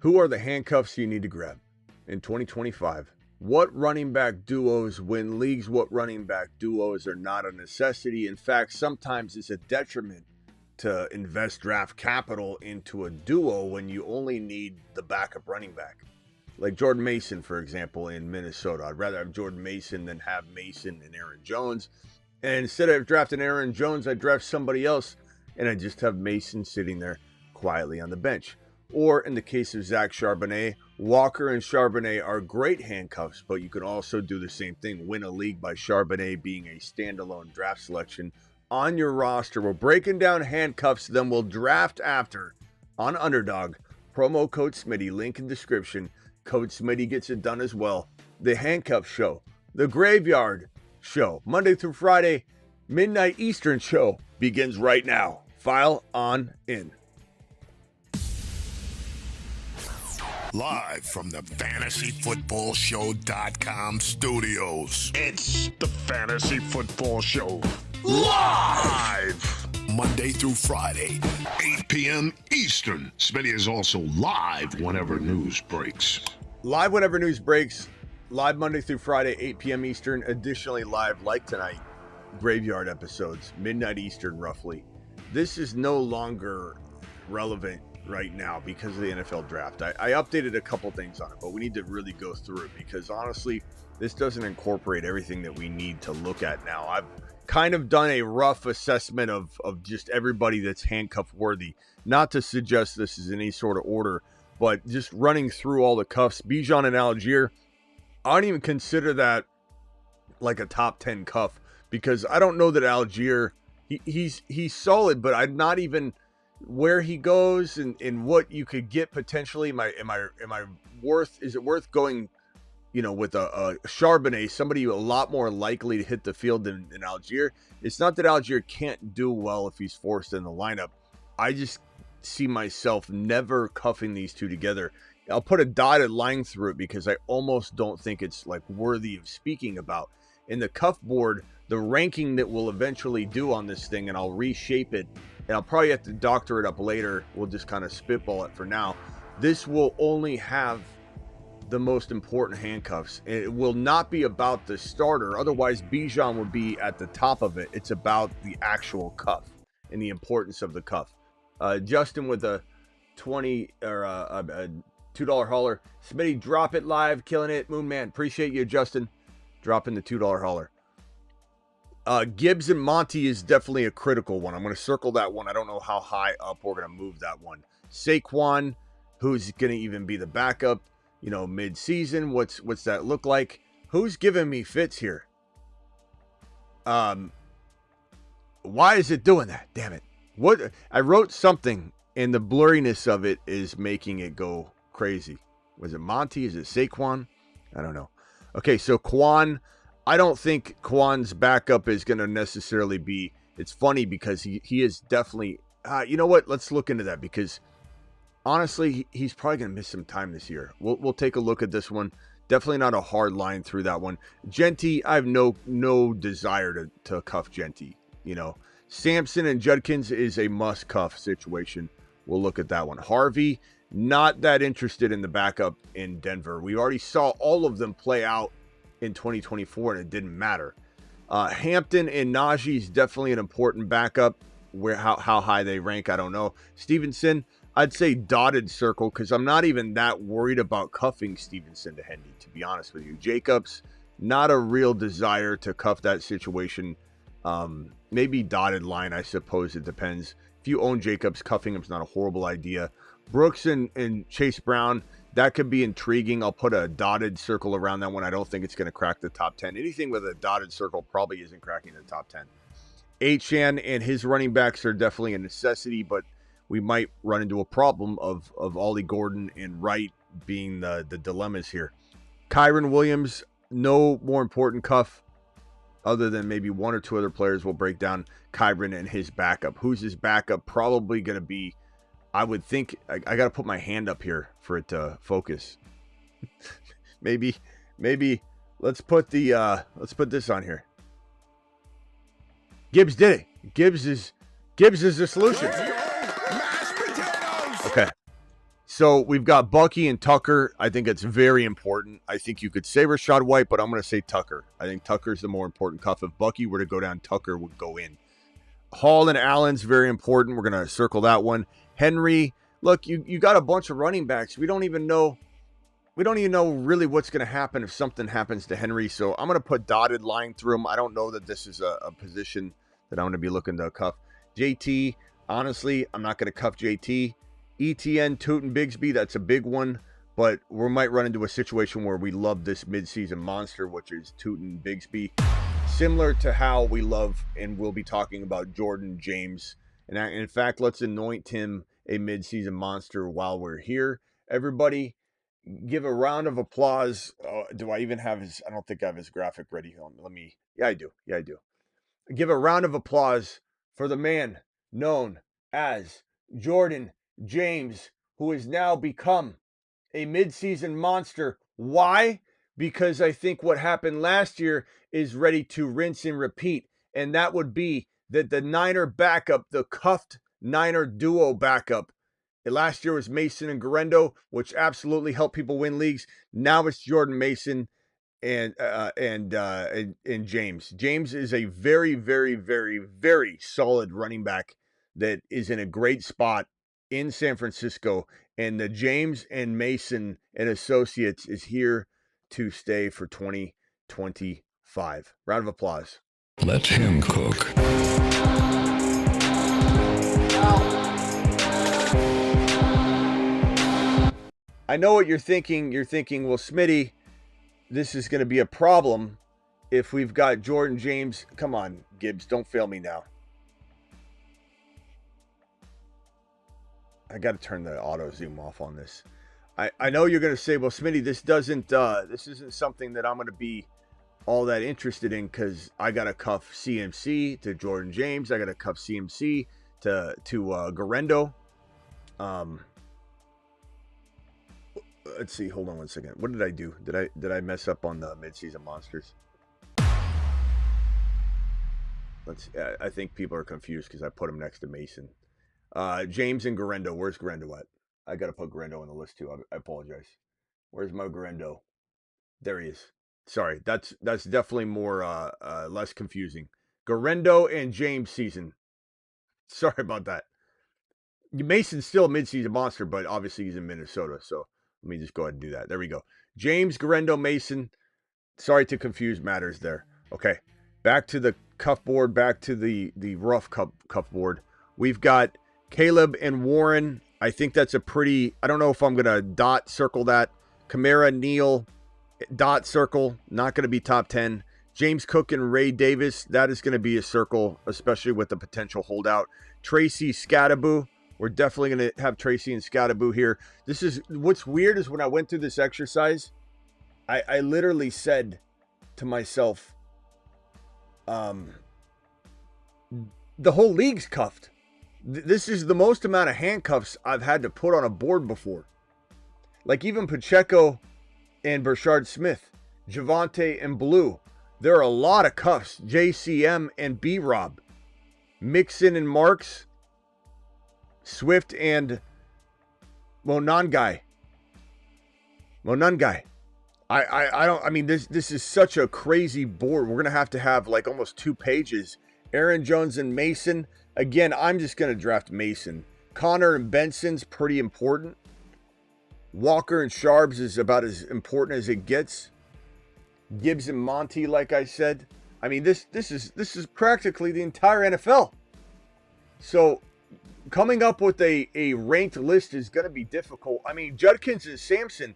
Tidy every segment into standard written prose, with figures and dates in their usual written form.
Who are the handcuffs you need to grab in 2025? What running back duos win leagues? What running back duos are not a necessity? In fact, sometimes it's a detriment to invest draft capital into a duo when you only need the backup running back. Like Jordan Mason, for example, in Minnesota. I'd rather have Jordan Mason than have Mason and Aaron Jones. And instead of drafting Aaron Jones, I draft somebody else, and I just have Mason sitting there quietly on the bench. Or in the case of Zach Charbonnet, Walker and Charbonnet are great handcuffs, but you can also do the same thing. Win a league by Charbonnet being a standalone draft selection on your roster. We're breaking down handcuffs, then we'll draft after on Underdog. Promo code Smitty, link in description. Code Smitty gets it done as well. The Handcuff Show, the Graveyard Show, Monday through Friday, midnight Eastern show begins right now. File on in. Live from the FantasyFootballShow.com studios. It's the Fantasy Football Show. Live! Monday through Friday, 8 p.m. Eastern. Smitty is also live whenever news breaks. Live whenever news breaks. Live Monday through Friday, 8 p.m. Eastern. Additionally, live like tonight, Graveyard episodes, midnight Eastern roughly. This is no longer relevant right now because of the NFL draft. I updated a couple things on it, but we need to really go through it because honestly, this doesn't incorporate everything that we need to look at now. I've kind of done a rough assessment of just everybody that's handcuff worthy. Not to suggest this is in any sort of order, but just running through all the cuffs. Bijan and Algier, I don't even consider that like a top 10 cuff because I don't know that Algier, he's solid, but I'm not even where he goes and what you could get potentially. Am I worth, is it worth going, with a Charbonnet, somebody a lot more likely to hit the field than Algier? It's not that Algier can't do well if he's forced in the lineup. I just see myself never cuffing these two together. I'll put a dotted line through it because I almost don't think it's like worthy of speaking about. In the cuff board, the ranking that we'll eventually do on this thing, and I'll reshape it, and I'll probably have to doctor it up later. We'll just kind of spitball it for now. This will only have the most important handcuffs. It will not be about the starter. Otherwise, Bijan would be at the top of it. It's about the actual cuff and the importance of the cuff. Justin with a $20 or a $2 hauler. Smitty, drop it live, killing it. Moon Man, appreciate you, Justin, dropping the $2 hauler. Gibbs and Monty is definitely a critical one. I'm going to circle that one. I don't know how high up we're going to move that one. Saquon, who's going to even be the backup, mid-season. What's that look like? Who's giving me fits here? Why is it doing that? Damn it. What? I wrote something and the blurriness of it is making it go crazy. Was it Monty? Is it Saquon? I don't know. Okay, so Quan, I don't think Quan's backup is going to necessarily be, it's funny because he is definitely, you know what? Let's look into that because honestly, he's probably going to miss some time this year. We'll take a look at this one. Definitely not a hard line through that one. Genty, I have no desire to cuff Genty. Sampson and Judkins is a must cuff situation. We'll look at that one. Harvey, not that interested in the backup in Denver. We already saw all of them play out in 2024 and it didn't matter. Hampton and Najee is definitely an important backup. How high they rank, I don't know. Stevenson, I'd say dotted circle because I'm not even that worried about cuffing Stevenson to Hendy, to be honest with you. Jacobs, not a real desire to cuff that situation. Maybe dotted line, I suppose it depends. If you own Jacobs, cuffing him's not a horrible idea. Brooks and Chase Brown, that could be intriguing. I'll put a dotted circle around that one. I don't think it's going to crack the top 10. Anything with a dotted circle probably isn't cracking the top 10. Achane and his running backs are definitely a necessity, but we might run into a problem of Ollie Gordon and Wright being the dilemmas here. Kyron Williams, no more important cuff other than maybe one or two other players. Will break down Kyron and his backup. Who's his backup? Probably going to be, I would think, I got to put my hand up here for it to focus. maybe let's put this on here. Gibbs did it. Gibbs is the solution. Mashed potatoes! Okay. So we've got Bucky and Tucker. I think it's very important. I think you could say Rashad White, but I'm going to say Tucker. I think Tucker's the more important cuff. If Bucky were to go down, Tucker would go in. Hall and Allen's very important. We're going to circle that one. Henry, look, you got a bunch of running backs. We don't even know really what's going to happen if something happens to Henry. So I'm going to put dotted line through him. I don't know that this is a position that I'm going to be looking to cuff. JT, honestly, I'm not going to cuff JT. ETN, Tootin Bigsby, that's a big one. But we might run into a situation where we love this midseason monster, which is Tootin Bigsby. Similar to how we love and we'll be talking about Jordan James. And in fact, let's anoint him a midseason monster while we're here. Everybody, give a round of applause. Do I even have his? I don't think I have his graphic ready. Let me. Yeah, I do. Give a round of applause for the man known as Jordan James, who has now become a midseason monster. Why? Because I think what happened last year is ready to rinse and repeat. And that would be that the Niner backup, the cuffed Niner duo backup, last year was Mason and Garendo, which absolutely helped people win leagues. Now it's Jordan Mason and James. James is a very, very, very, very solid running back that is in a great spot in San Francisco. And the James and Mason and Associates is here to stay for 2025. Round of applause. Let him cook. I know what you're thinking. You're thinking, well, Smitty, this is going to be a problem if we've got Jordan James. Come on, Gibbs, don't fail me now. I got to turn the auto zoom off on this. I know you're going to say, well, Smitty, this isn't something that I'm going to be all that interested in because I got to cuff CMC to Jordan James. I got to cuff CMC to Garendo. Let's see. Hold on one second. What did I do? Did I mess up on the midseason monsters? I think people are confused because I put him next to Mason. James and Garendo. Where's Garendo at? I got to put Garendo on the list too. I apologize. Where's my Garendo? There he is. Sorry. That's definitely more less confusing. Garendo and James season. Sorry about that. Mason's still a midseason monster, but obviously he's in Minnesota. So let me just go ahead and do that. There we go. James, Garendo, Mason. Sorry to confuse matters there. Okay. Back to the cuff board. Back to the rough cuff board. We've got Caleb and Warren. I think that's a pretty, I don't know if I'm going to dot circle that. Kamara, Neal, dot circle. Not going to be top 10. James Cook and Ray Davis. That is going to be a circle, especially with the potential holdout. Tracy Scattaboo. We're definitely going to have Tracy and Scattaboo here. This is, what's weird is when I went through this exercise, I literally said to myself, the whole league's cuffed. This is the most amount of handcuffs I've had to put on a board before. Like even Pacheco and Brashard Smith, Javonte and Blue. There are a lot of cuffs. JCM and B-Rob. Mixon and Marks. Swift and Monangai. This is such a crazy board. We're going to have like almost 2 pages. Aaron Jones and Mason. Again, I'm just going to draft Mason. Connor and Benson's pretty important. Walker and Sharps is about as important as it gets. Gibbs and Monty, like I said. I mean, this is practically the entire NFL. So coming up with a ranked list is going to be difficult. I mean, Judkins and Sampson,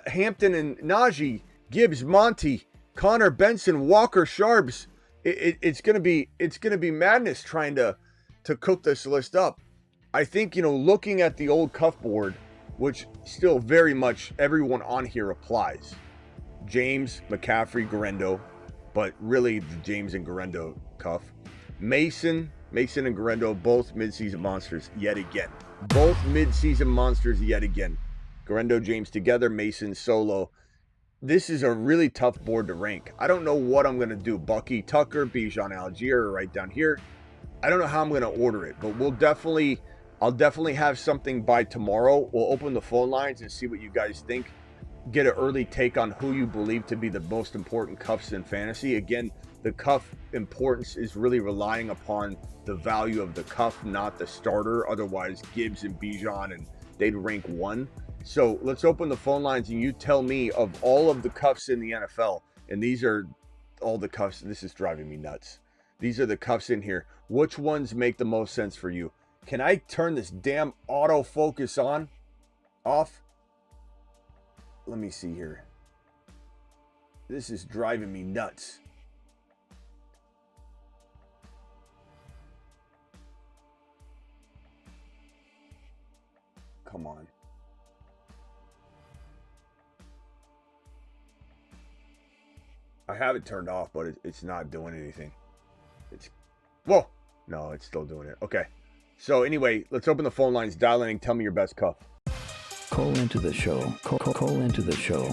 Hampton and Najee, Gibbs, Monty, Connor, Benson, Walker, Sharps. It's going to be madness trying to cook this list up. I think, looking at the old cuff board, which still very much everyone on here applies. James, McCaffrey, Garendo, but really the James and Garendo cuff. Mason and Garendo, both midseason monsters yet again. Garendo, James together, Mason solo. This is a really tough board to rank. I don't know what I'm going to do. Bucky, Tucker, Bijan Algier are right down here. I don't know how I'm going to order it, but we'll definitely I'll definitely have something by tomorrow. We'll open the phone lines and see what you guys think. Get an early take on who you believe to be the most important cuffs in fantasy. Again, the cuff importance is really relying upon the value of the cuff, not the starter. Otherwise, Gibbs and Bijan, and they'd rank 1. So let's open the phone lines and you tell me, of all of the cuffs in the NFL, and these are all the cuffs. This is driving me nuts. These are the cuffs in here. Which ones make the most sense for you? Can I turn this damn autofocus off? Let me see here. This is driving me nuts. Come on. I have it turned off, but it's not doing anything. Whoa. No, it's still doing it. Okay. So anyway, let's open the phone lines. Dial in and tell me your best cuff. Call into the show. Call into the show.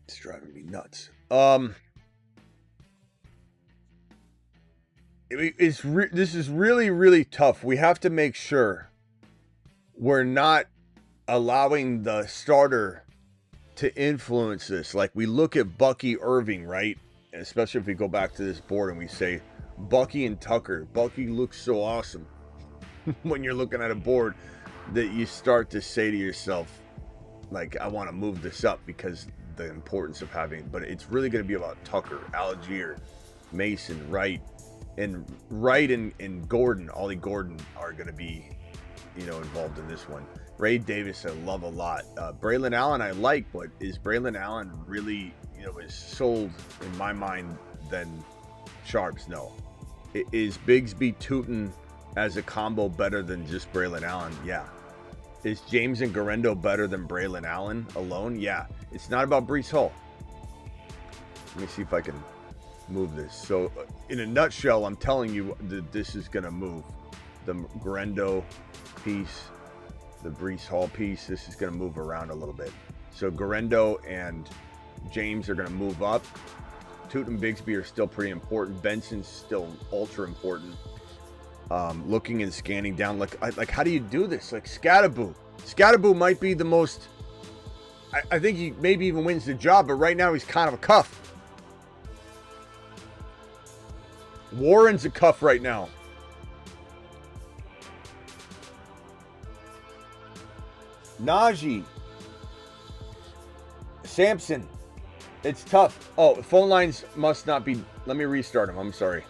It's driving me nuts. This is really, really tough. We have to make sure we're not allowing the starter to influence this. Like, we look at Bucky Irving, right? Especially if we go back to this board and we say Bucky and Tucker. Bucky looks so awesome when you're looking at a board that you start to say to yourself, like, I want to move this up because the importance of having, but it's really going to be about Tucker, Algier, Mason, Wright, and Gordon, Ollie Gordon are going to be, involved in this one. Ray Davis, I love a lot. Braylon Allen, I like, but is Braylon Allen really, is sold in my mind than Sharps? No. Is Bigsby Tootin as a combo better than just Braylon Allen? Yeah. Is James and Garendo better than Braylon Allen alone? Yeah. It's not about Breece Hall. Let me see if I can move this. So, in a nutshell, I'm telling you that this is going to move. The Garendo piece, the Breece Hall piece, this is going to move around a little bit. So, Garendo and James are going to move up. Tootin and Bigsby are still pretty important. Benson's still ultra important. Looking and scanning down, like how do you do this? Like Scatterboo might be the most. I think he maybe even wins the job, but right now he's kind of a cuff. Warren's a cuff right now. Najee, Sampson. It's tough. Oh, phone lines must not be. Let me restart them. I'm sorry.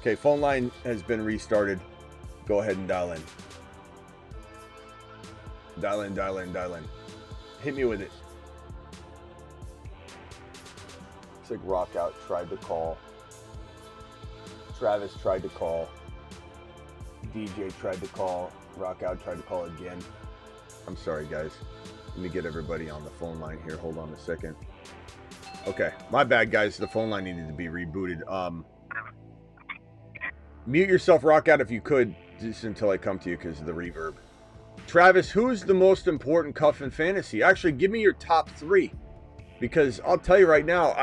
Okay, phone line has been restarted. Go ahead and dial in. Dial in. Hit me with it. It's like Rockout tried to call. Travis tried to call. DJ tried to call. Rockout tried to call again. I'm sorry, guys. Let me get everybody on the phone line here. Hold on a second. Okay, my bad, guys. The phone line needed to be rebooted. Mute yourself, Rockout, if you could, just until I come to you because of the reverb. Travis, who's the most important cuff in fantasy? Actually, give me your top 3, because I'll tell you right now,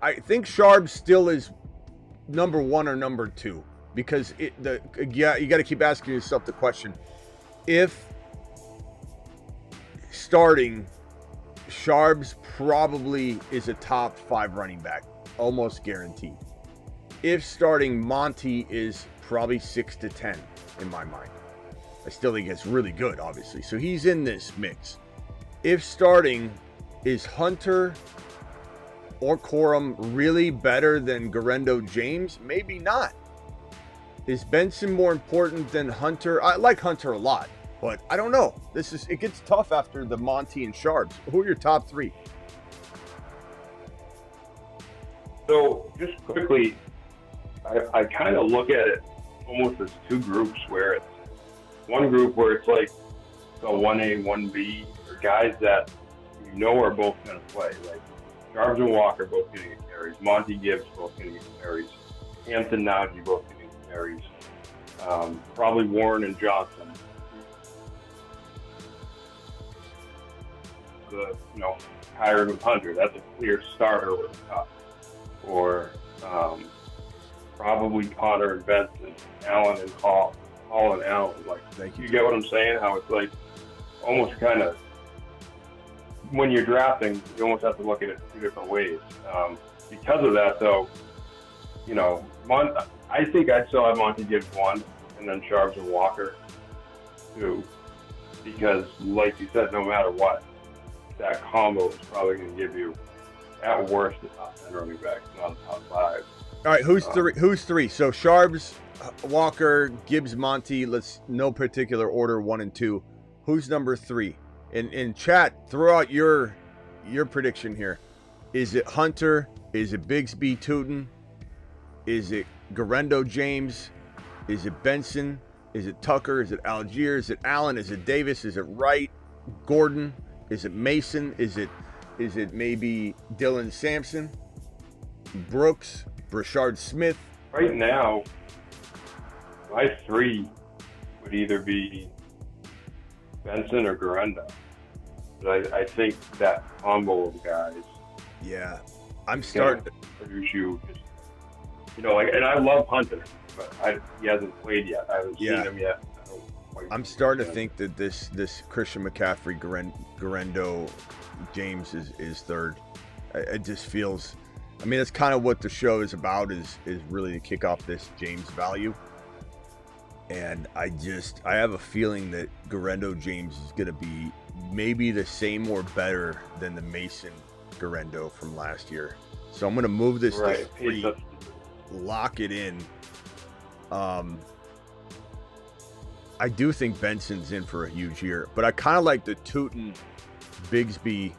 I think Sharp still is number 1 or number 2, because you got to keep asking yourself the question: if starting, Sharps probably is a top 5 running back, almost guaranteed. If starting, Monty is probably 6 to 10 in my mind. I still think it's really good, obviously. So he's in this mix. If starting, is Hunter or Corum really better than Garendo James? Maybe not. Is Benson more important than Hunter? I like Hunter a lot, but I don't know. It gets tough after the Monty and Sharps. Who are your top 3? So just quickly, I kind of look at it almost as 2 groups, where it's one group where it's like the 1A, 1B, or guys that are both going to play. Like Jarvis and Walker both going to get carries, Monty Gibbs both going to get carries, Hampton, Najee both going to get carries, probably Warren and Johnson. The Kyron and Hunter, that's a clear starter with a cup. Or probably Connor and Benson, Allen and Hall and Allen. Like, Thank you. You get what I'm saying? How it's like almost kind of, when you're drafting, you almost have to look at it two different ways. Because of that, though, I think I'd still have Monty Gibbs 1, and then Sharps and Walker 2, because, like you said, no matter what, that combo is probably going to give you, at worst, the top 10 running backs, not the top 5. All right, who's three? So Sharps, Walker, Gibbs, Monty. Let's no particular order, 1 and 2. Who's number 3? In chat, throw out your prediction here. Is it Hunter? Is it Bigsby, Tootin? Is it Garendo, James? Is it Benson? Is it Tucker? Is it Algier? Is it Allen? Is it Davis? Is it Wright? Gordon? Is it Mason? Is it maybe Dylan Sampson? Brooks? Brashard Smith? Right now, my 3 would either be Benson or Garendo. But I think that combo of guys. Yeah, I'm starting to produce you. And I love Hunter, but he hasn't played yet. I haven't seen him yet. I'm starting to think that this Christian McCaffrey, Garendo, James is third. It just feels. I mean, that's kind of what the show is about. Is really to kick off this James value. And I have a feeling that Garendo James is going to be maybe the same or better than the Mason Garendo from last year. So I'm going to move this to 3, lock it in. I do think Benson's in for a huge year, but I kind of like the Tootin Bigsby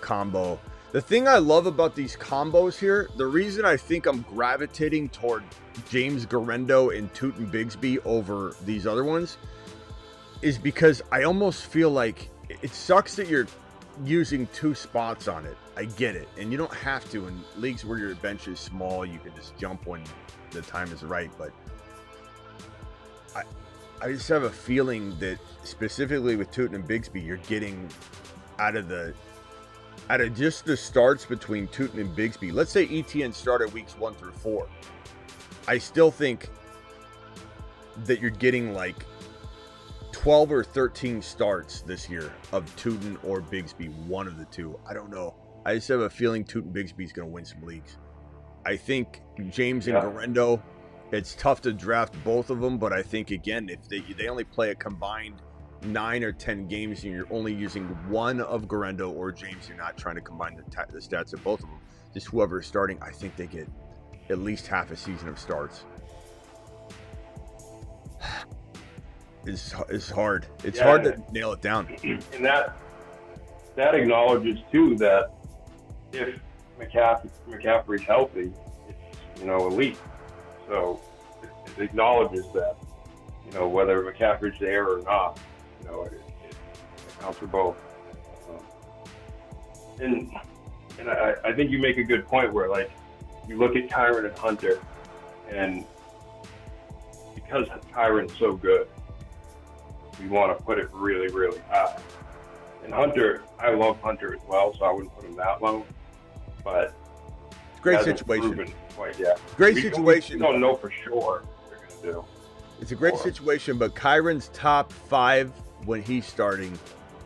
combo. The thing I love about these combos here, the reason I think I'm gravitating toward James Garendo and Tootin Bigsby over these other ones is because I almost feel like it sucks that you're using 2 spots on it. I get it. And you don't have to. In leagues where your bench is small, you can just jump when the time is right. But I just have a feeling that specifically with Tootin and Bigsby, you're getting out of just the starts between Tootin and Bigsby. Let's say ETN started weeks 1 through 4. I still think that you're getting like 12 or 13 starts this year of Tootin or Bigsby, one of the two. I don't know. I just have a feeling Tootin Bigsby is going to win some leagues. I think James and Garendo, it's tough to draft both of them, but I think, again, if they only play a combined 9 or 10 games and you're only using one of Garendo or James, you're not trying to combine the stats of both of them. Just whoever is starting, I think they get at least half a season of starts. It's hard. It's hard to nail it down. And that acknowledges too that if McCaffrey's healthy, it's elite. So it acknowledges that whether McCaffrey's there or not, it accounts for both. And I think you make a good point where, like, you look at Kyron and Hunter, and because Kyron's so good, we want to put it really, really high. And Hunter, I love Hunter as well, so I wouldn't put him that low. But great situation. Quite yet. Great situation. We don't know for sure what they're going to do. It's a great situation, but Kyron's top 5 when he's starting,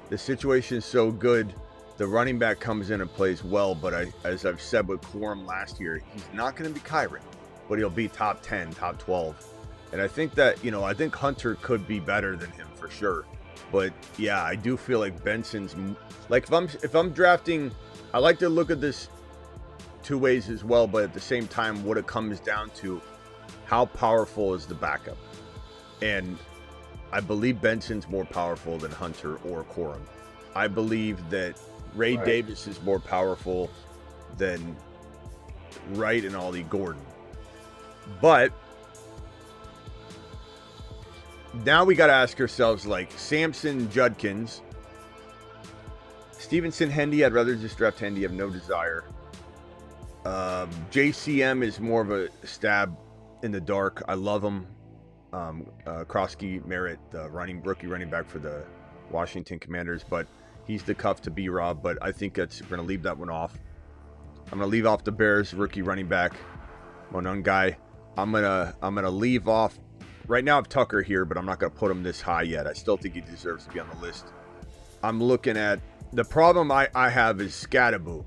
the situation is so good. The running back comes in and plays well, but as I've said with Quorum last year, he's not going to be Kyron, but he'll be top 10, top 12. And I think that, I think Hunter could be better than him for sure. But yeah, I do feel like Benson's, like, if I'm drafting, I like to look at this 2 ways as well, but at the same time, what it comes down to, how powerful is the backup? And I believe Benson's more powerful than Hunter or Quorum. I believe that Ray Davis is more powerful than Wright and Ollie Gordon. But now we got to ask ourselves, like, Sampson, Judkins, Stevenson, Hendy. I'd rather just draft Hendy. I have no desire. JCM is more of a stab in the dark. I love him. Krosky Merritt, the rookie running back for the Washington Commanders, but he's the cuff to B-Rob, but I think we're going to leave that one off. I'm going to leave off the Bears rookie running back, Monun guy. I'm gonna leave off. Right now I have Tucker here, but I'm not gonna put him this high yet. I still think he deserves to be on the list. I'm looking at the problem I have is Scattaboo,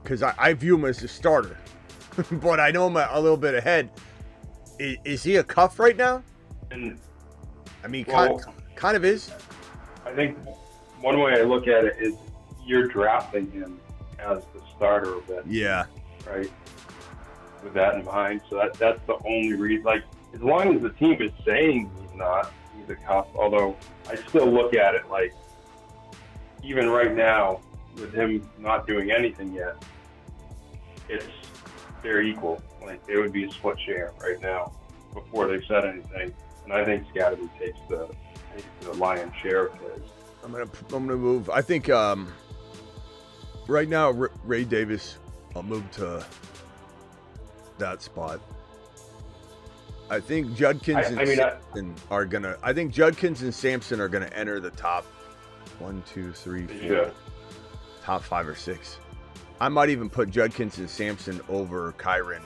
because I view him as a starter, but I know him a little bit ahead. Is he a cuff right now? And I mean, kind of is. I think one way I look at it is you're drafting him as the starter of that. Yeah. Right. With that in mind, so that's the only reason. Like, as long as the team is saying he's a cuff. Although I still look at it like, even right now, with him not doing anything yet, they're equal. Like, they would be a split share right now before they said anything. And I think Scatterby takes the lion's share of his. I'm gonna move. I think right now Ray Davis. I'll move to that spot. I think Judkins and Sampson are gonna enter the top 1, 2, 3, 4, top 5 or 6. I might even put Judkins and Sampson over Kyron,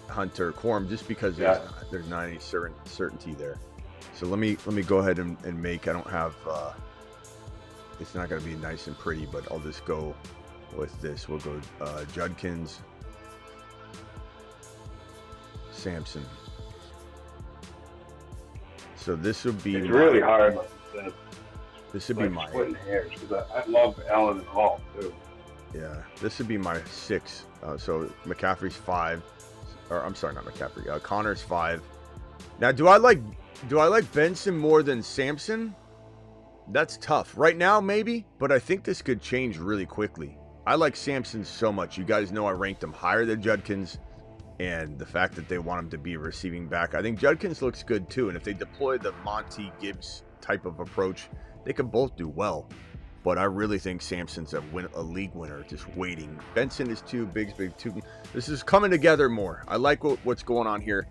Hunter, Quorum, just because there's not any certainty there. So let me go ahead and make. I don't have. It's not gonna be nice and pretty, but I'll just go with this. We'll go Judkins, Sampson. So this would be. It's really hard. This would be my. Splitting hairs, because I love Allen and Hall too. Yeah, this would be my 6. So McCaffrey's 5, or I'm sorry, not McCaffrey. Connor's 5. Now, do I like Benson more than Sampson? That's tough right now, maybe, but I think this could change really quickly. I like Sampson so much. You guys know I ranked him higher than Judkins, and the fact that they want him to be a receiving back, I think Judkins looks good too. And if they deploy the Monty Gibbs type of approach, they could both do well. But I really think Sampson's a league winner, just waiting. Benson is 2, Biggs big 2. This is coming together more. I like what's going on here.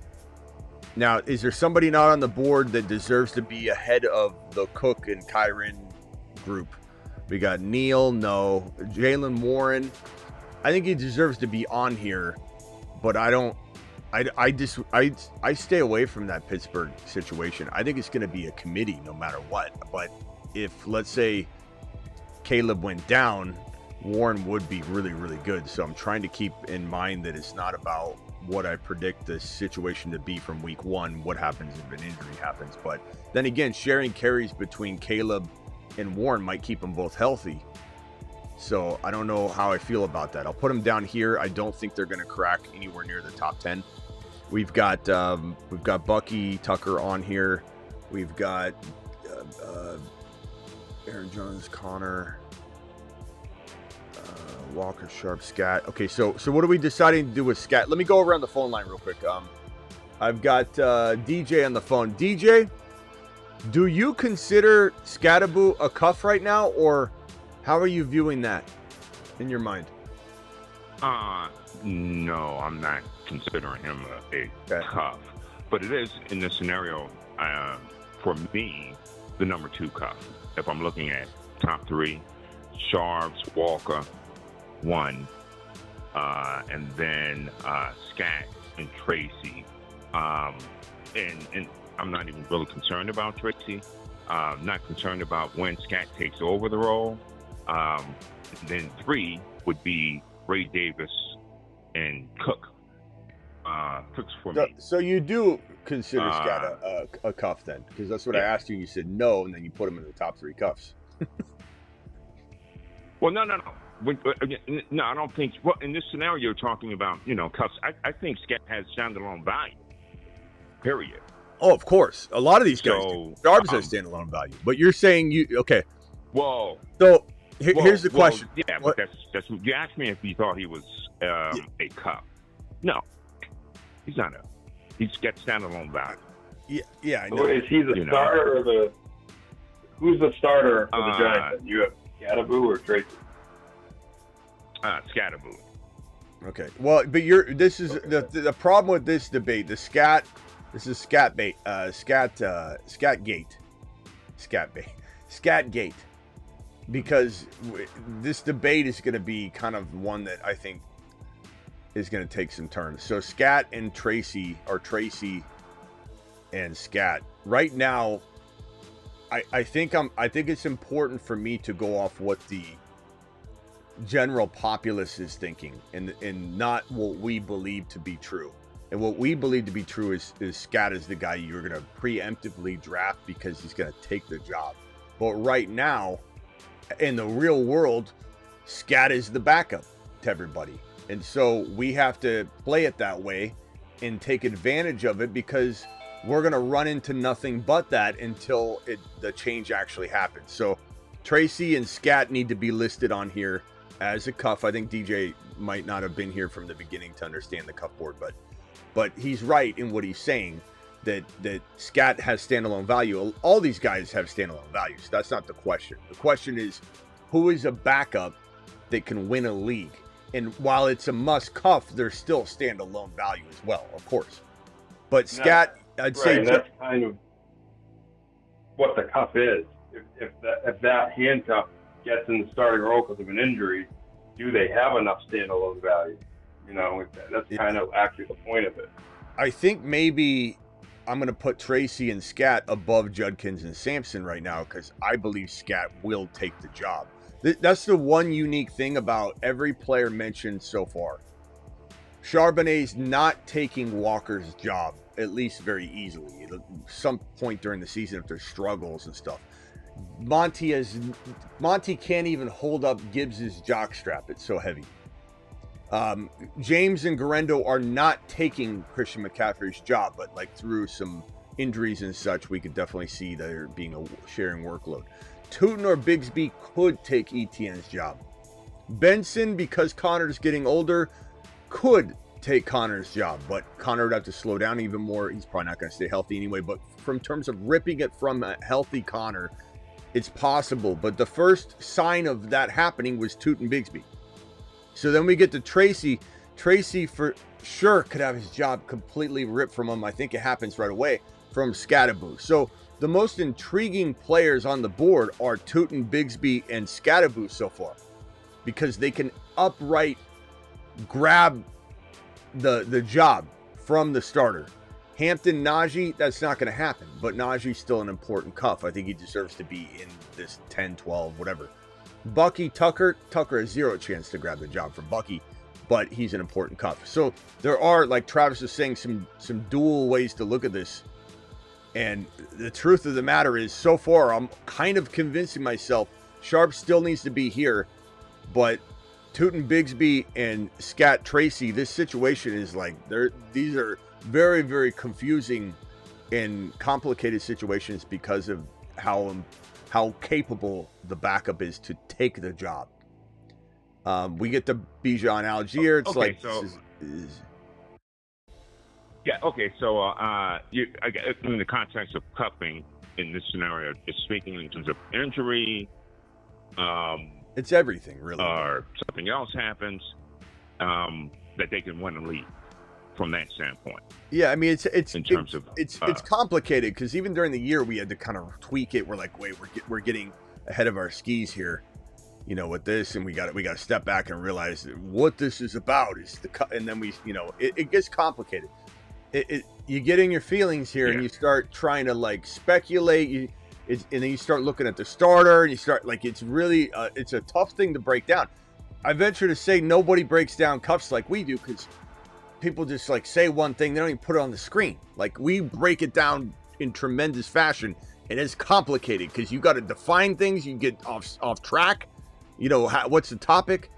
Now, is there somebody not on the board that deserves to be ahead of the Cook and Kyron group? We got Neal, no. Jalen Warren, I think he deserves to be on here, but I don't. I stay away from that Pittsburgh situation. I think it's going to be a committee no matter what. But if, let's say, Caleb went down, Warren would be really, really good. So I'm trying to keep in mind that it's not about what I predict the situation to be from week 1, what happens if an injury happens. But then again, sharing carries between Caleb and Warren might keep them both healthy. So I don't know how I feel about that. I'll put them down here. I don't think they're going to crack anywhere near the top 10. We've got Bucky Tucker on here. We've got Aaron Jones, Connor, Walker, Sharp, Scat. Okay, so what are we deciding to do with Scat? Let me go around the phone line real quick. I've got DJ on the phone. DJ, do you consider Scattaboo a cuff right now, or how are you viewing that in your mind? No, I'm not considering him a cuff, but it is in this scenario for me the number 2 cuff. If I'm looking at top 3, Sharps, Walker, 1, and then Scat and Tracy. And I'm not even really concerned about Tracy. Not concerned about when Scat takes over the role. Then 3 would be Ray Davis and Cook. Cook's for me. So you do consider Scat a cuff then? Because that's what I asked you. You said no, and then you put him in the top 3 cuffs. Well, no. No, I don't think. Well, in this scenario, you're talking about, cuffs. I think Scat has standalone value. Period. Oh, of course. A lot of these guys do. Jarvis has standalone value. But you're saying okay. Whoa. So here's the question. Yeah, but that's you asked me if you thought he was a cuff. No, he's not he's got standalone value. Yeah, I know. So is he the starter or who's the starter for the Giants? You have Scattaboo or Tracy? Scattaboo. Okay. Well, but this is the problem with this debate. The Scat. This is Scat bait. Scat gate. Because this debate is going to be kind of one that I think is going to take some turns. So Scat and Tracy, or Tracy and Scat. Right now, I think it's important for me to go off what the general populace is thinking, and not what we believe to be true. And what we believe to be true is Scat is the guy you're going to preemptively draft because he's going to take the job. But right now, in the real world, Scat is the backup to everybody. And so we have to play it that way and take advantage of it, because we're going to run into nothing but that until the change actually happens. So Tracy and Scat need to be listed on here as a cuff. I think DJ might not have been here from the beginning to understand the cuff board, but he's right in what he's saying, that Scat has standalone value. All these guys have standalone values. That's not the question. The question is, who is a backup that can win a league? And while it's a must cuff, there's still standalone value as well, of course. But Scat, I'd say that's kind of what the cuff is. If that handcuff gets in the starting role because of an injury, do they have enough standalone value? You know, that's kind of actually the point of it. I think maybe I'm going to put Tracy and Scat above Judkins and Sampson right now, because I believe Scat will take the job. That's the one unique thing about every player mentioned so far. Charbonnet's not taking Walker's job, at least very easily. At some point during the season, if there's struggles and stuff. Monty can't even hold up Gibbs's jockstrap. It's so heavy. James and Garendo are not taking Christian McCaffrey's job, but like through some injuries and such, we could definitely see there being a sharing workload. Tootin or Bigsby could take Etienne's job. Benson, because Connor's getting older, could take Connor's job, but Connor would have to slow down even more. He's probably not going to stay healthy anyway, but from terms of ripping it from a healthy Connor, it's possible. But the first sign of that happening was Tootin Bigsby. So then we get to Tracy. Tracy for sure could have his job completely ripped from him. I think it happens right away from Scattaboo. So the most intriguing players on the board are Tootin, Bigsby, and Scattaboo so far, because they can upright grab the job from the starter. Hampton, Najee, that's not going to happen, but Najee's still an important cuff. I think he deserves to be in this 10, 12, whatever. Bucky, Tucker has zero chance to grab the job from Bucky, but he's an important cuff. So there are, like Travis was saying, some dual ways to look at this. And the truth of the matter is, so far, I'm kind of convincing myself Sharp still needs to be here, but Tootin Bigsby and Scat Tracy, this situation is like, these are very, very confusing and complicated situations because of how capable the backup is to take the job. We get to Bijan Algier. It's okay, like, so, this is yeah, okay, so in the context of cuffing in this scenario, just speaking in terms of injury, it's everything, really. Or something else happens, that they can win a league from that standpoint. Yeah, I mean, it's complicated, because even during the year we had to kind of tweak it. We're like, wait, we're getting ahead of our skis here, you know, with this, and we got to step back and realize what this is about is and then we, you know, it gets complicated. You get in your feelings here, and you start trying to like speculate. And then you start looking at the starter, and you start like, it's really it's a tough thing to break down. I venture to say nobody breaks down cuffs like we do, because people just like say one thing, they don't even put it on the screen. Like, we break it down in tremendous fashion, and it's complicated because you got to define things. You get off track. You know, what's the topic?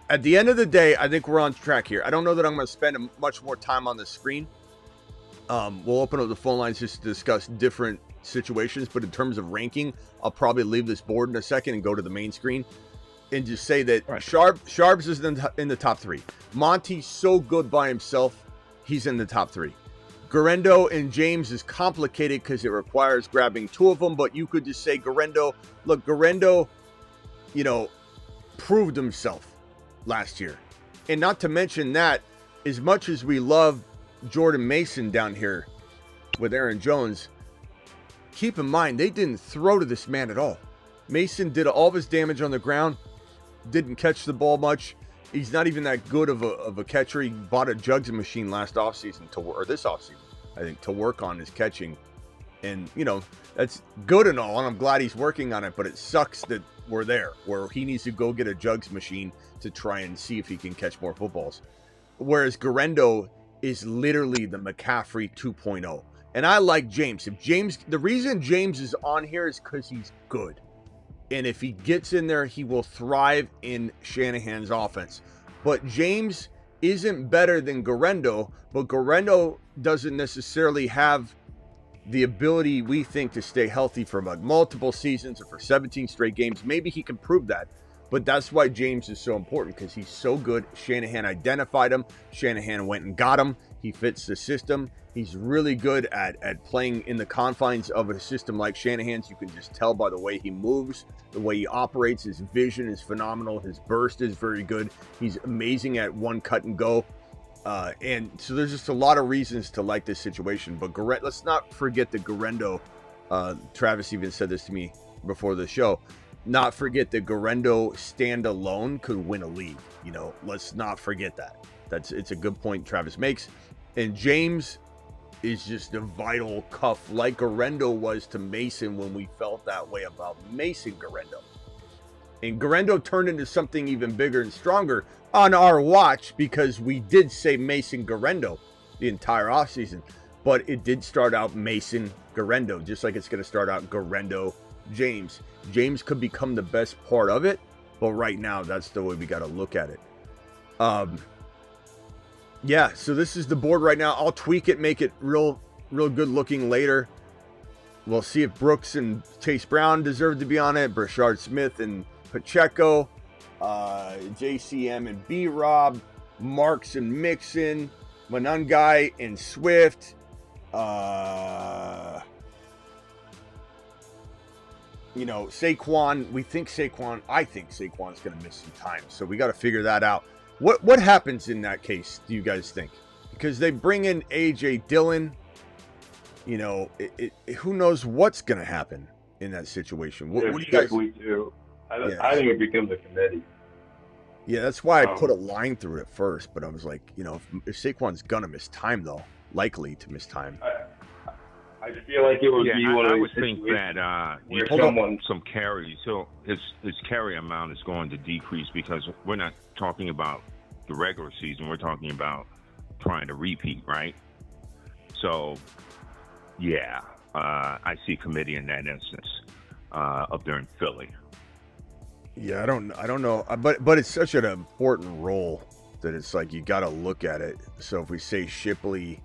At the end of the day, I think we're on track here. I don't know that I'm going to spend much more time on the screen. We'll open up the phone lines just to discuss different situations, but in terms of ranking, I'll probably leave this board in a second and go to the main screen and just say that Sharps is in the top 3. Monty's so good by himself, he's in the top 3. Garendo and James is complicated because it requires grabbing 2 of them, but you could just say Garendo, you know, proved himself last year. And not to mention that, as much as we love Jordan Mason down here with Aaron Jones, keep in mind, they didn't throw to this man at all. Mason did all of his damage on the ground, didn't catch the ball much. He's not even that good of a catcher. He bought a jugs machine this offseason, I think, to work on his catching. And, that's good and all, and I'm glad he's working on it, but it sucks that we're there, where he needs to go get a jugs machine to try and see if he can catch more footballs. Whereas Garendo is literally the McCaffrey 2.0. And I like James. The reason James is on here is because he's good. And if he gets in there, he will thrive in Shanahan's offense. But James isn't better than Garendo, but Garendo doesn't necessarily have the ability, we think, to stay healthy for multiple seasons or for 17 straight games. Maybe he can prove that. But that's why James is so important, because he's so good. Shanahan identified him. Shanahan went and got him. He fits the system. He's really good at playing in the confines of a system like Shanahan's. You can just tell by the way he moves, the way he operates. His vision is phenomenal. His burst is very good. He's amazing at one cut and go. And so there's just a lot of reasons to like this situation. But let's not forget that Garendo, Travis even said this to me before the show, not forget that Garendo standalone could win a league. Let's not forget that. It's a good point Travis makes. And James is just a vital cuff, like Garendo was to Mason when we felt that way about Mason Garendo. And Garendo turned into something even bigger and stronger on our watch, because we did say Mason Garendo the entire offseason. But it did start out Mason Garendo, just like it's going to start out Garendo James. James could become the best part of it, but right now that's the way we got to look at it. Yeah, so this is the board right now. I'll tweak it, make it real good looking later. We'll see if Brooks and Chase Brown deserve to be on it. Brashard Smith and Pacheco, JCM and B-Rob, Marks and Mixon, Manungai and Swift, Saquon. I think Saquon's going to miss some time, so we got to figure that out. What happens in that case, do you guys think? Because they bring in A.J. Dillon. Who knows what's going to happen in that situation. What do you guys do? I think it becomes a committee. Yeah, that's why I put a line through it first. But I was like, if Saquon's going to miss time, though, likely to miss time. I feel like it would be one of I those would think that some carries. So his carry amount is going to decrease, because we're not talking about the regular season. We're talking about trying to repeat, right? So, yeah, I see committee in that instance up there in Philly. Yeah, I don't know, but it's such an important role that it's like you got to look at it. So if we say Shipley,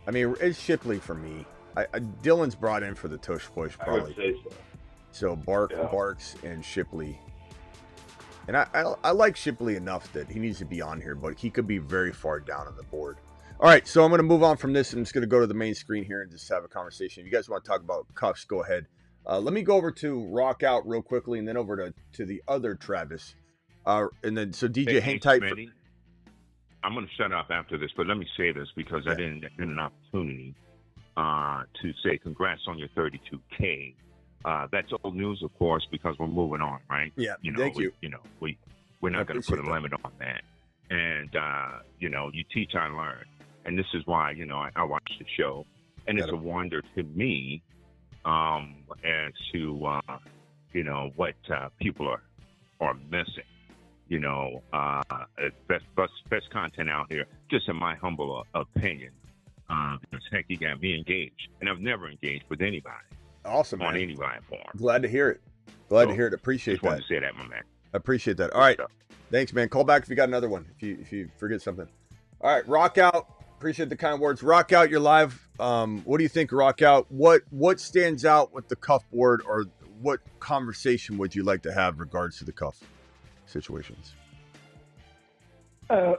I mean, it's Shipley for me. Dylan's brought in for the tush push, probably. I would say so. So Barks and Shipley. And I like Shipley enough that he needs to be on here, but he could be very far down on the board. All right, so I'm going to move on from this. I'm just going to go to the main screen here and just have a conversation. If you guys want to talk about cuffs, go ahead. Let me go over to Rock Out real quickly, and then over to the other Travis. And then, so DJ, hang tight. Smitty, I'm going to shut up after this, but let me say this, because I didn't get an opportunity to say congrats on your 32K. That's old news, of course, because we're moving on, right? Yeah, thank you. We're not going to put a limit on that. And, you teach, I learn. And this is why, I watch the show. And it's a wonder to me as to, what people are missing. Best content out here, just in my humble opinion. Because heck, he got me engaged. And I've never engaged with anybody. Awesome, man. On any platform. Glad to hear it. Appreciate just that. Wanted to say that, my man. I appreciate that. All right. Thanks, man. Call back if you got another one, if you forget something. All right, Rock Out. Appreciate the kind words. Rock Out, you're live. What do you think, Rock Out? What stands out with the cuff board, or what conversation would you like to have regards to the cuff situations? 1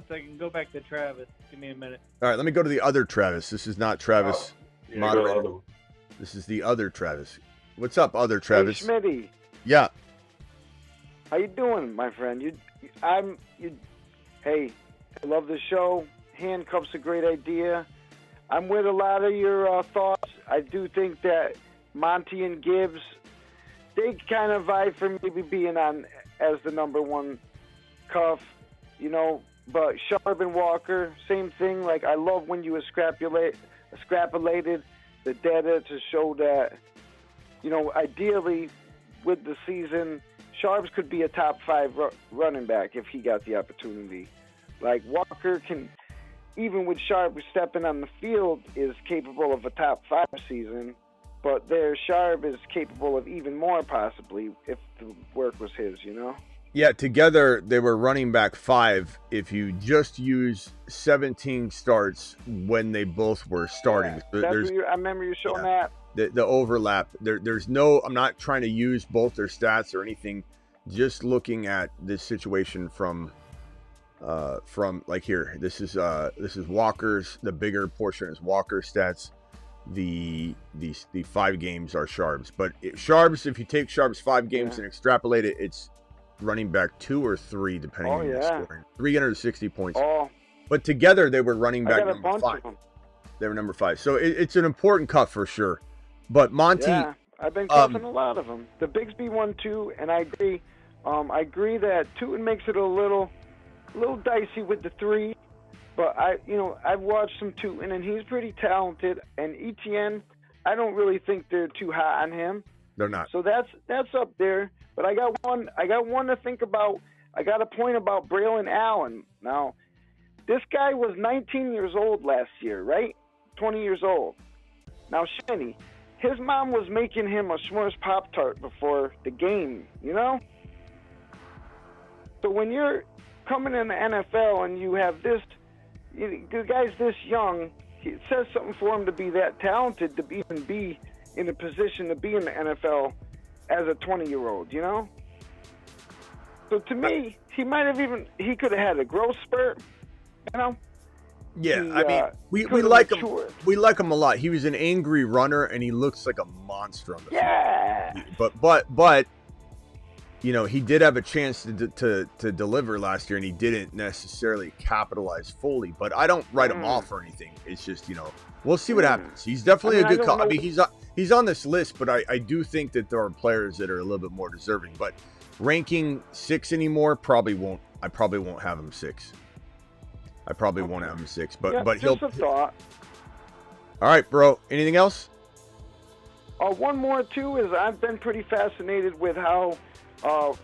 second. Go back to Travis. Give me a minute. All right, let me go to the other Travis. This is not Travis. Moderator. Go This is the other Travis. What's up, other Travis? Hey, Smitty. Yeah. How you doing, my friend? Hey, I love the show. Handcuffs a great idea. I'm with a lot of your thoughts. I do think that Monty and Gibbs, they kind of vie for maybe being on as the number one handcuff, you know. But Sharp and Walker, same thing. Like, I love when you extrapolated the data to show that, you know, ideally with the season, Sharps could be a top 5 running back if he got the opportunity. Like, Walker can, even with Sharp stepping on the field, is capable of a top 5 season. But their Sharp is capable of even more, possibly, if the work was his, you know? Yeah, together they were running back 5 if you just use 17 starts when they both were starting. Yeah, I remember you showing that. The overlap. There's no, I'm not trying to use both their stats or anything. Just looking at this situation from like here. This is Walker's, the bigger portion is Walker's stats. The 5 games are Sharps, but Sharps, if you take Sharps 5 games and extrapolate it, it's running back 2 or 3 depending on the scoring. 360 points. But together they were running back number 5. They were number 5, so it's an important cuff for sure. But Monty, I've been cuffing a lot of them. The Bigsby one too, and I agree. I agree that Tootin makes it a little dicey with the 3. But I've watched some Tootin, and he's pretty talented. And ETN, I don't really think they're too high on him. They're not. So that's up there. But I got one to think about. I got a point about Braylon Allen. Now, this guy was 19 years old last year, right? 20 years old. Now, Shinny, his mom was making him a S'mores Pop-Tart before the game, you know? So when you're coming in the NFL and you have this, the guy's this young, it says something for him to be that talented to even be in a position to be in the NFL as a 20-year-old, you know? So to me, he could have had a growth spurt, you know? Yeah, we like him. We like him a lot. He was an angry runner, and he looks like a monster on the field. But you know, he did have a chance to deliver last year, and he didn't necessarily capitalize fully. But I don't write him off or anything. It's just, you know, we'll see what happens. He's definitely a good call. I mean, he's on this list, but I do think that there are players that are a little bit more deserving. But ranking 6 anymore, I probably won't have him 6. I probably won't have him 6, but he'll. Just a thought. All right, bro. Anything else? One more too is I've been pretty fascinated with how,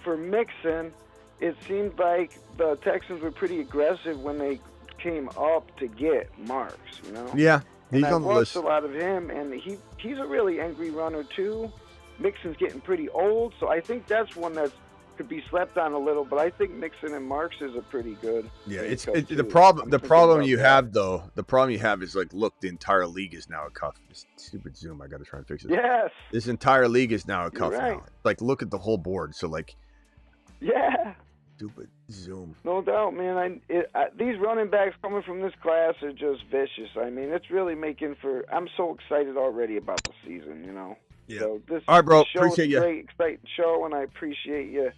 for Mixon, it seemed like the Texans were pretty aggressive when they came up to get Marks. You know. Yeah, he's on the list. I watched a lot of him, and he's a really angry runner too. Mixon's getting pretty old, so I think that's one that could be slept on a little, but I think Mixon and Marks is a pretty good. Yeah, the problem you have is, like, look, the entire league is now a cuff. This stupid Zoom, I got to try and fix it. Yes. This entire league is now a cuff right. now. Like, look at the whole board. So, like, yeah. Stupid Zoom. No doubt, man. These running backs coming from this class are just vicious. I mean, it's really making for. I'm so excited already about the season. You know. Yeah. So all right, bro. Show Appreciate is you. Great, exciting show, and I appreciate you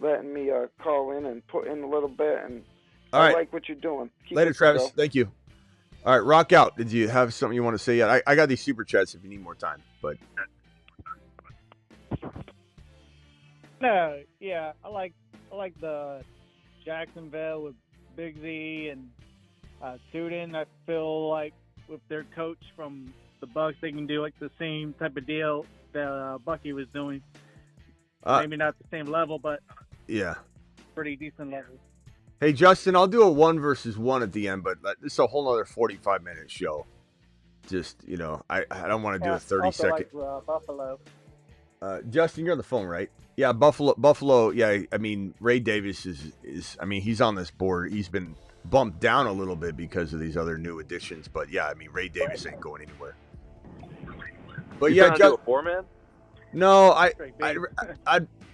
letting me call in and put in a little bit. And all right. like what you're doing. Keep Later, it, Travis. bro. Thank you. All right, rock out. Did you have something you want to say yet? I got these super chats if you need more time, but. No, yeah, I like the Jacksonville with Big Z and Tootin. I feel like with their coach from the Bucs, they can do like the same type of deal that Bucky was doing. Maybe not the same level, but yeah, pretty decent level. Hey, Justin, I'll do a 1-versus-1 at the end, but this is a whole other 45-minute show. Just, you know, I don't want to do a 30-second. Like, Buffalo. Justin, you're on the phone, right? Yeah, Buffalo. Yeah, I mean, Ray Davis is. I mean, he's on this board. He's been bumped down a little bit because of these other new additions. But yeah, I mean, Ray Davis ain't going anywhere. But yeah, do a 4-man. No,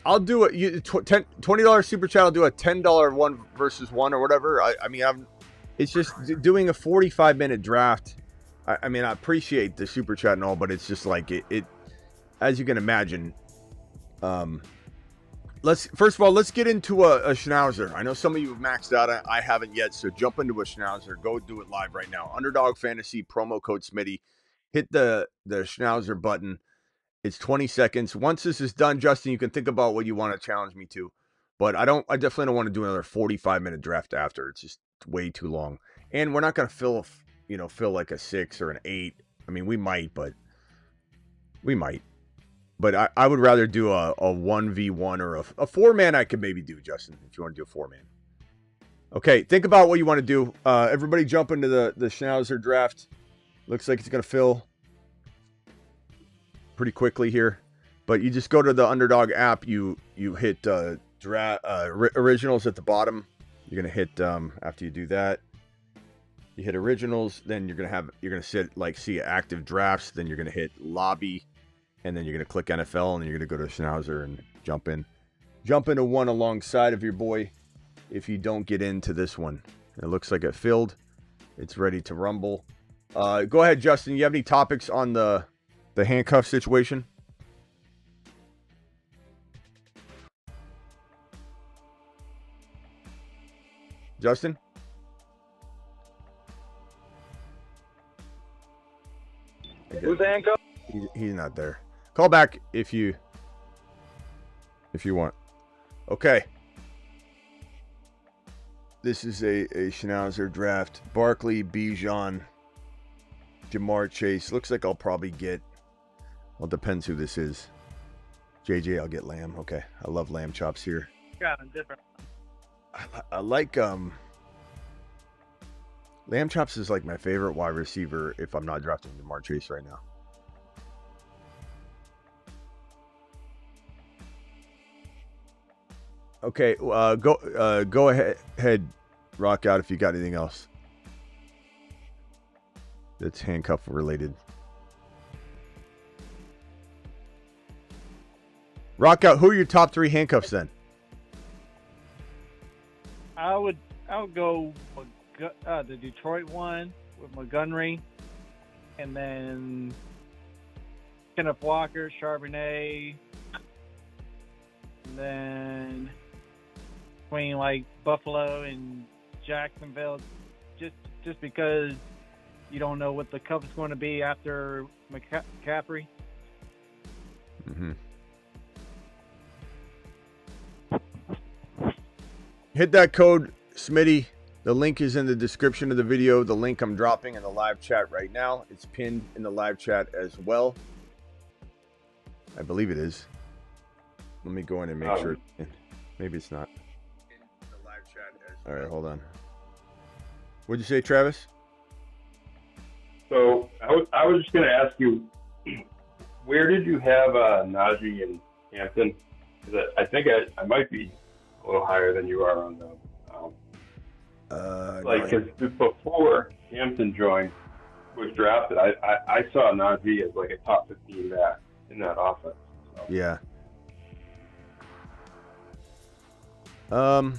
I'll do it. $20 super chat. I'll do a $10 1-versus-1 or whatever. I mean, it's just doing a 45-minute draft. I mean, I appreciate the super chat and all, but it's just like it as you can imagine. Let's get into a Schnauzer. I know some of you have maxed out. I haven't yet, so jump into a Schnauzer. Go do it live right now. Underdog Fantasy promo code Smitty. Hit the Schnauzer button. It's 20 seconds. Once this is done, Justin, you can think about what you want to challenge me to. But I definitely don't want to do another 45-minute draft after. It's just way too long. And we're not going to fill like a 6 or an 8. I mean, we might. But I would rather do a 1v1 or a 4-man I could maybe do, Justin, if you want to do a 4-man. Okay, think about what you want to do. Everybody jump into the Schnauzer draft. Looks like it's going to fill pretty quickly here. But you just go to the Underdog app. You hit originals at the bottom. You're going to hit, after you do that, you hit originals. Then you're going to see active drafts. Then you're going to hit lobby. And then you're going to click NFL. And then you're going to go to Schnauzer and jump in. Jump into one alongside of your boy. If you don't get into this one, it looks like it filled. It's ready to rumble. Go ahead, Justin. You have any topics on the handcuff situation? Justin? Who's the handcuff? He's not there. Call back if you want. Okay. This is a Schnauzer draft. Barkley, Bijan, Jamar Chase. Looks like I'll probably get, well, depends who this is. JJ, I'll get Lamb. Okay. I love lamb chops here. Got them different. I like lamb chops is like my favorite wide receiver if I'm not drafting Jamar Chase right now. Okay, go ahead, rock out if you got anything else that's handcuff related. Rock out. Who are your top 3 handcuffs then? I would go the Detroit one with Montgomery, and then Kenneth Walker, Charbonnet, and then between like Buffalo and Jacksonville, just because you don't know what the cup is going to be after McCaffrey. Mm-hmm. Hit that code, Smitty. The link is in the description of the video. The link I'm dropping in the live chat right now. It's pinned in the live chat as well. I believe it is. Let me go in and make sure. Maybe it's not. In the live chat as well. All right, hold on. What'd you say, Travis? So I was just going to ask you, where did you have Najee and Hampton? Because I think I might be a little higher than you are on the because before Hampton was drafted, I saw Najee as like a top 15 back in that offense. So. Yeah. I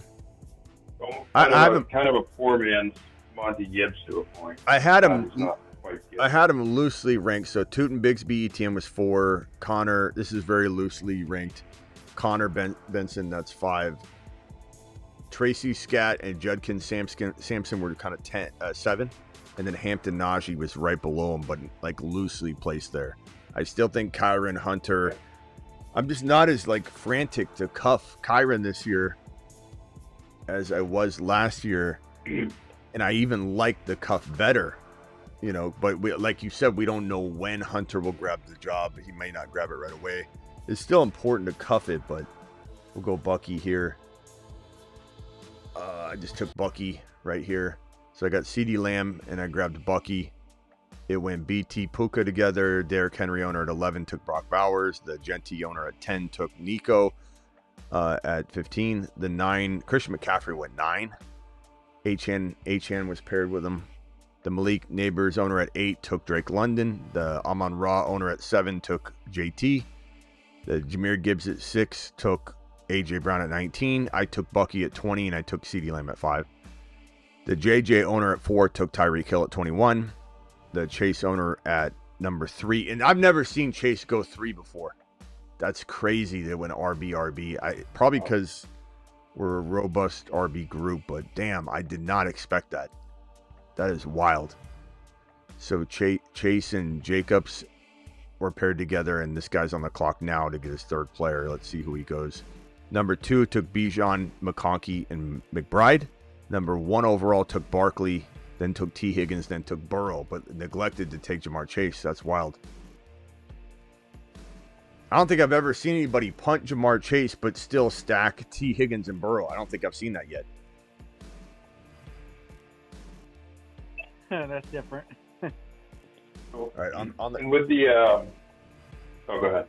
have kind of a poor man's Monty Gibbs to a point. I had him loosely ranked. So Tootin Bigsby ETN was 4. Connor, this is very loosely ranked. Connor Benson, that's 5. Tracy Scat and Judkins Sampson were kind of 7, and then Hampton Najee was right below him, but like loosely placed there. I still think Kyron Hunter. I'm just not as like frantic to cuff Kyron this year as I was last year, and I even like the cuff better, But like you said, we don't know when Hunter will grab the job. He may not grab it right away. It's still important to cuff it, but we'll go Bucky here. I just took Bucky right here. So I got CeeDee Lamb and I grabbed Bucky. It went BT Puka together. Derrick Henry owner at 11 took Brock Bowers. The Genty owner at 10 took Nico at 15. The 9, Christian McCaffrey went 9. HN was paired with him. The Malik Neighbors owner at 8 took Drake London. The Amon-Ra owner at 7 took JT. The Jahmyr Gibbs at 6 took AJ Brown at 19. I took Bucky at 20, and I took CeeDee Lamb at 5. The JJ owner at 4 took Tyreek Hill at 21. The Chase owner at number 3. And I've never seen Chase go 3 before. That's crazy. They went RB. Probably because we're a robust RB group, but damn, I did not expect that. That is wild. So Chase and Jacobs were paired together, and this guy's on the clock now to get his 3rd player. Let's see who he goes. Number 2 took Bijan, McConkey, and McBride. Number 1 overall took Barkley, then took T. Higgins, then took Burrow, but neglected to take Jamar Chase. That's wild. I don't think I've ever seen anybody punt Jamar Chase but still stack T. Higgins and Burrow. I don't think I've seen that yet. That's different. All right, on the... And with the... oh, go ahead.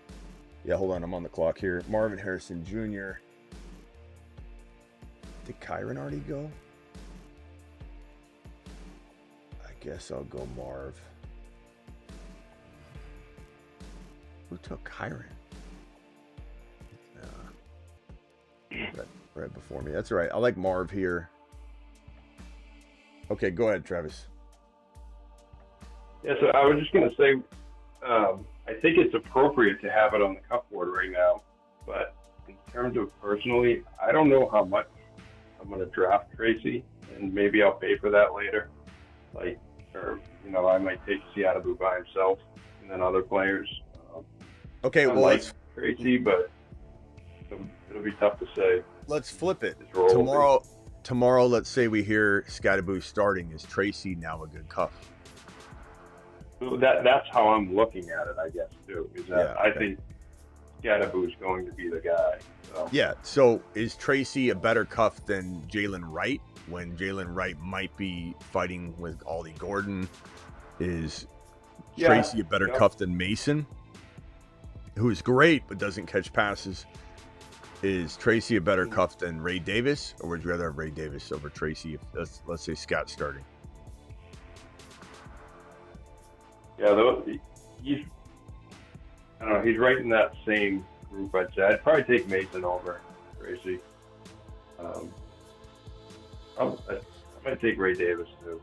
Yeah, hold on. I'm on the clock here. Marvin Harrison Jr. Did Kyron already go? I guess I'll go Marv. Who took Kyron? Right before me. That's all right. I like Marv here. Okay, go ahead, Travis. Yeah, so I was just going to say, I think it's appropriate to have it on the cuff board right now, but in terms of personally, I don't know how much I'm going to draft Tracy, and maybe I'll pay for that later. Like, or, you know, I might take Seattle by himself and then other players. Okay, well, like Tracy, but it'll be tough to say. Let's flip it. His role Tomorrow, let's say we hear Scatterboo starting. Is Tracy now a good cuff? So that's how I'm looking at it, I guess, too. Is that I think Scatterboo is going to be the guy. So. Yeah, so is Tracy a better cuff than Jalen Wright when Jalen Wright might be fighting with Ollie Gordon? Is Tracy a better cuff than Mason, who is great but doesn't catch passes? Is Tracy a better cuff than Ray Davis, or would you rather have Ray Davis over Tracy if let's say Scott's starting? Yeah, he's I don't know, he's right in that same group, I'd say. I'd probably take Mason over Tracy. I might take Ray Davis too.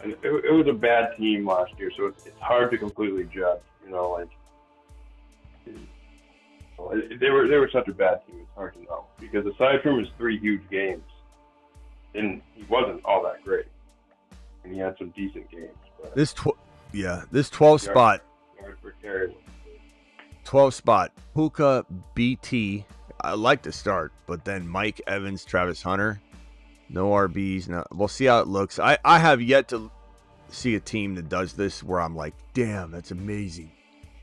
It was a bad team last year, so it's hard to completely judge. You know, like they were such a bad team. It's hard to know because aside from his 3 huge games, and he wasn't all that great, and he had some decent games. But this 12 spot. 12 spot. Puka, BT. I like to start, but then Mike Evans, Travis Hunter. No RBs. No, we'll see how it looks. I have yet to see a team that does this where I'm like, damn, that's amazing.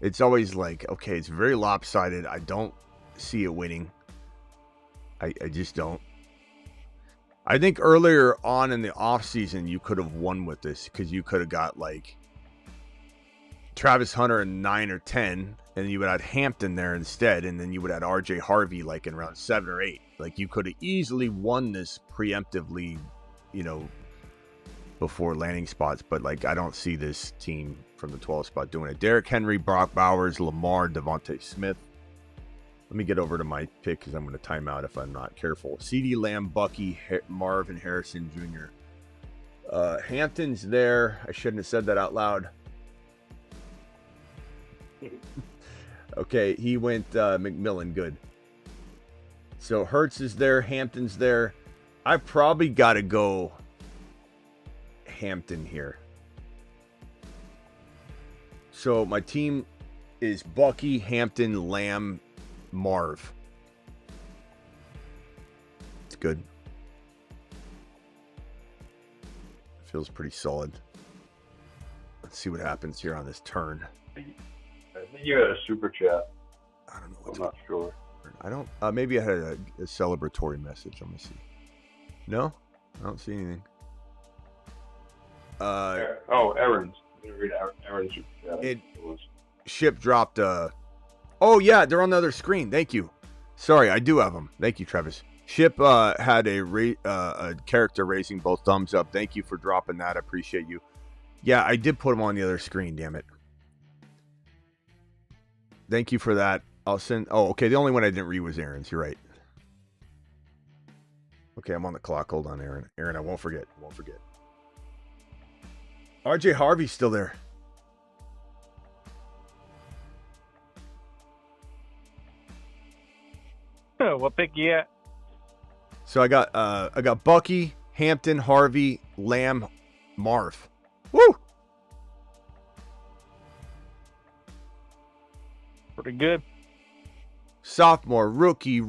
It's always like, okay, it's very lopsided. I don't see it winning. I just don't. I think earlier on in the offseason, you could have won with this because you could have got like Travis Hunter in 9 or 10, and you would have had Hampton there instead, and then you would have had RJ Harvey like in round 7 or 8. Like you could have easily won this preemptively, you know, before landing spots. But like I don't see this team from the 12 spot doing it. Derrick Henry, Brock Bowers, Lamar, Devontae Smith. Let me get over to my pick because I'm going to time out if I'm not careful. CeeDee Lamb, Bucky, Marvin Harrison Jr. Hampton's there. I shouldn't have said that out loud. Okay, he went McMillan. Good. So Hurts is there. Hampton's there. I probably got to go Hampton here. So my team is Bucky, Hampton, Lamb, Marv. It's good. Feels pretty solid. Let's see what happens here on this turn. I think you had a super chat. I don't know. I'm not sure. I don't. Maybe I had a celebratory message. I'm gonna see. No, I don't see anything. Aaron's. I'm gonna read Aaron's super chat. Ship dropped. Oh yeah, they're on the other screen. Thank you. Sorry, I do have them. Thank you, Travis. Ship had a character raising both thumbs up. Thank you for dropping that. I appreciate you. Yeah, I did put them on the other screen. Damn it. Thank you for that. I'll send. Oh, okay. The only one I didn't read was Aaron's. You're right. Okay, I'm on the clock. Hold on, Aaron. Aaron, I won't forget. RJ Harvey's still there. What pick you at? So I got Bucky, Hampton, Harvey, Lamb, Marv. Woo! Pretty good. sophomore, rookie,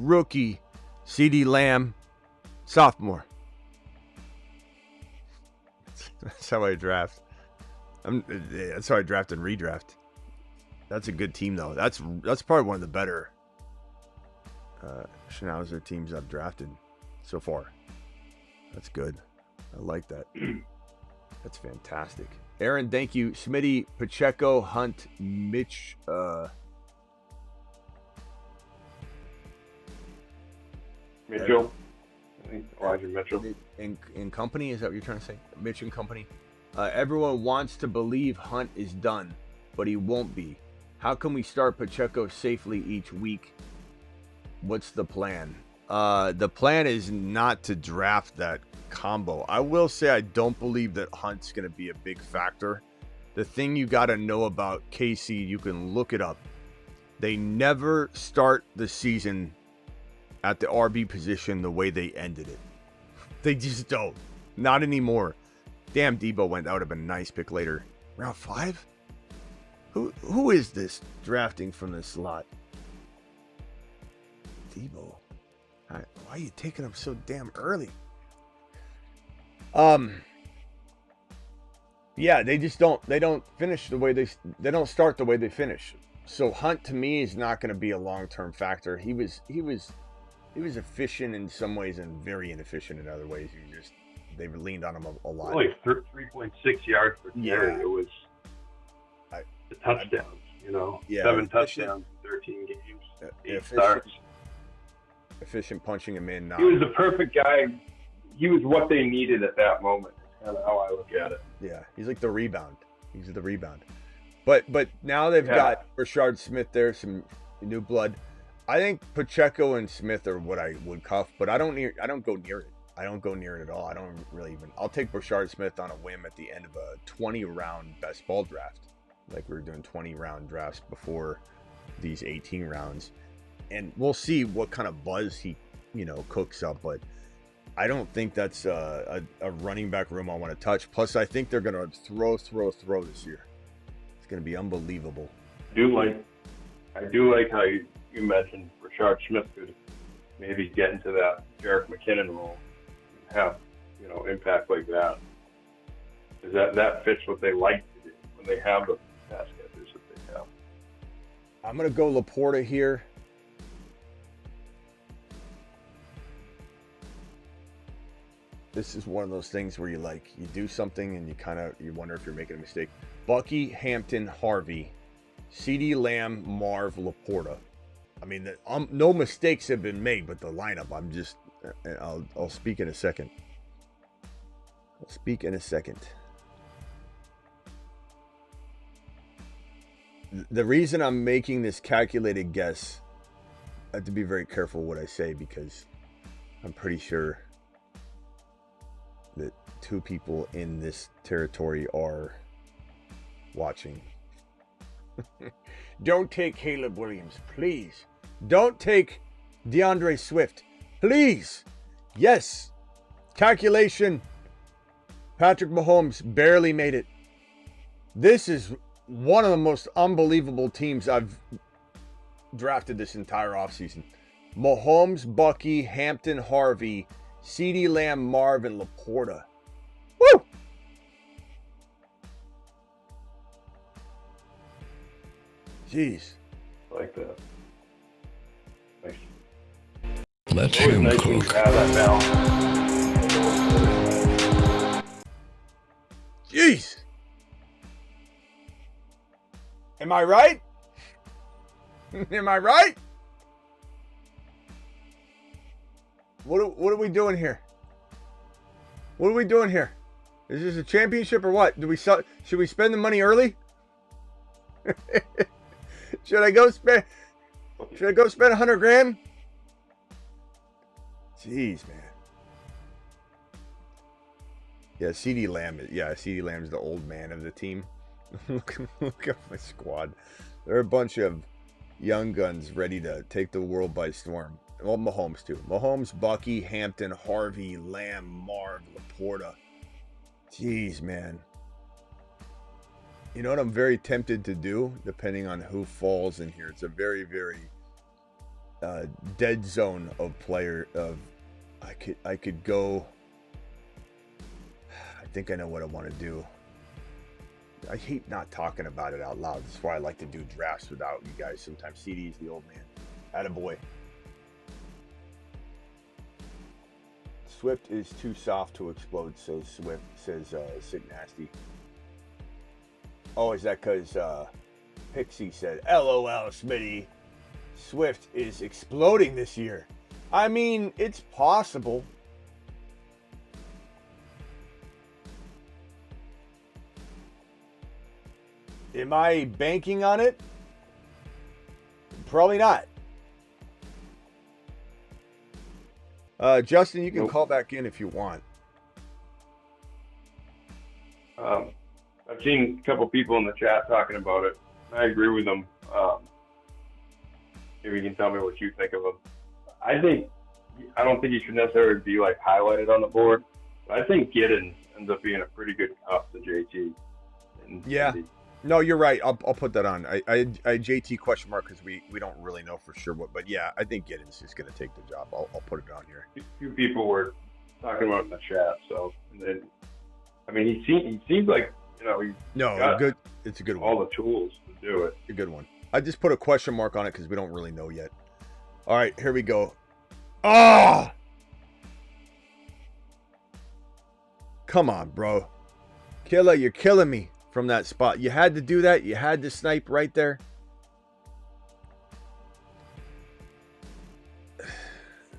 CeeDee Lamb, sophomore. That's how I draft. That's how I draft and redraft. That's a good team, though. That's probably one of the better Schnauzer teams I've drafted so far. That's good. I like that. That's fantastic. Aaron, thank you. Smitty, Pacheco, Hunt, Mitch. Mitchell. I think Elijah Mitchell. In company, is that what you're trying to say? Mitch and company. Everyone wants to believe Hunt is done, but he won't be. How can we start Pacheco safely each week? What's the plan? The plan is not to draft that combo. I will say I don't believe that Hunt's going to be a big factor. The thing you got to know about KC, you can look it up. They never start the season at the RB position the way they ended it. They just don't. Not anymore. Damn, Debo went. That would have been a nice pick later. Round 5? Who is this drafting from this slot? Debo. Why are you taking him so damn early? Yeah, they just don't. They don't finish the way they don't start the way they finish. So Hunt to me is not going to be a long-term factor. He was efficient in some ways and very inefficient in other ways. They leaned on him a lot. Only 3.6 yards per carry. It was the touchdowns. 7 touchdowns in 13 games, 8 starts. Efficient punching him in. He was the perfect guy. He was what they needed at that moment. That's kind of how I look at it. Yeah, he's like the rebound. He's the rebound. But now they've got Rashard Smith there, some new blood. I think Pacheco and Smith are what I would cuff, but I don't go near it. I don't go near it at all. I don't really even. I'll take Rashard Smith on a whim at the end of a 20-round best ball draft. Like we were doing 20-round drafts before these 18 rounds. And we'll see what kind of buzz he, cooks up. But I don't think that's a running back room I want to touch. Plus, I think they're going to throw this year. It's going to be unbelievable. I do like how you mentioned Rashard Smith could maybe get into that Jerick McKinnon role and have, impact like that. Because that fits what they like to do when they have the pass catchers that they have. I'm going to go Laporta here. This is one of those things where you do something and you wonder if you're making a mistake. Bucky, Hampton, Harvey, CeeDee Lamb, Marv, Laporta. I mean, no mistakes have been made, but the lineup, I'll speak in a second. The reason I'm making this calculated guess, I have to be very careful what I say because I'm pretty sure that 2 people in this territory are watching. Don't take Caleb Williams, please. Don't take DeAndre Swift, please. Yes. Calculation. Patrick Mahomes barely made it. This is one of the most unbelievable teams I've drafted this entire offseason. Mahomes, Bucky, Hampton, Harvey, CeeDee Lamb, Marv, and Laporta. Woo! Jeez. I like that. Nice. Let him Nice cook. to have that balance. Jeez. Am I right? Am I right? What are we doing here? What are we doing here? Is this a championship or what? Should we spend the money early? Should I go spend $100,000? Jeez, man. Yeah, CeeDee Lamb's the old man of the team. Look at my squad. They're a bunch of young guns ready to take the world by storm. Well, Mahomes too. Mahomes, Bucky, Hampton, Harvey, Lamb, Marv, Laporta. Jeez, man. You know what I'm very tempted to do, depending on who falls in here? It's a very, very dead zone of player of I could go. I think I know what I want to do. I hate not talking about it out loud. That's why I like to do drafts without you guys. Sometimes CD's the old man. Attaboy. Swift is too soft to explode, says Swift, says Sick Nasty. Oh, is that because Pixie said, LOL, Smitty, Swift is exploding this year? I mean, it's possible. Am I banking on it? Probably not. Justin, you can call back in if you want. I've seen a couple people in the chat talking about it. I agree with them. Maybe you can tell me what you think of them. I don't think he should necessarily be like highlighted on the board. But I think Giddens ends up being a pretty good cup to JT. Yeah. No, you're right. I'll put that on. I JT question mark because we don't really know for sure what, but yeah, I think Giddens is going to take the job. I'll put it on here. A few people were talking about it in the chat, so and then, I mean, he seems like he's got good. It's a good one. All the tools to do it. A good one. I just put a question mark on it because we don't really know yet. All right, here we go. Ah! Come on, bro. Killer, you're killing me from that spot. You had to do that. You had to snipe right there.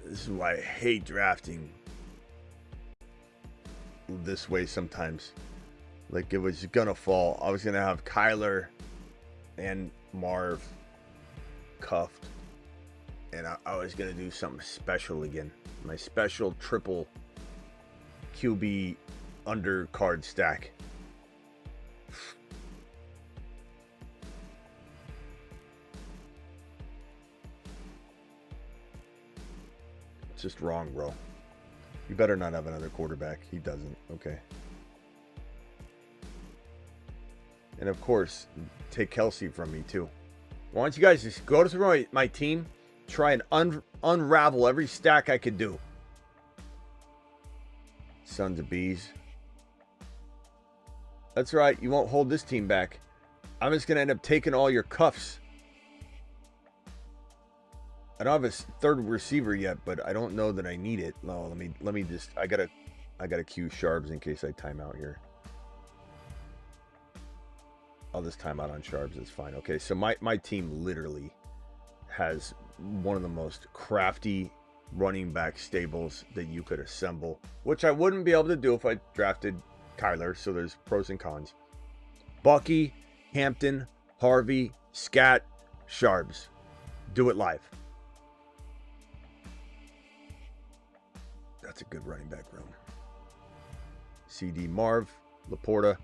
This is why I hate drafting this way sometimes. Like, it was gonna fall. I was gonna have Kyler and Marv cuffed. And I was gonna do something special again. My special triple QB undercard stack. It's just wrong, bro. You better not have another quarterback. He doesn't. Okay. And of course, take Kelsey from me too. Why don't you guys just go through my team, try and unravel every stack I could do. Sons of bees. That's right. You won't hold this team back. I'm just going to end up taking all your cuffs. I don't have a third receiver yet, but I don't know that I need it. No, let me just, I gotta cue Sharps in case I time out here. I'll just time out on Sharps. It's fine. Okay, so my team literally has one of the most crafty running back stables that you could assemble, which I wouldn't be able to do if I drafted Kyler. So there's pros and cons. Bucky, Hampton, Harvey, Scat, Sharps. Do it live. That's a good running back room. CD Marv, Laporta.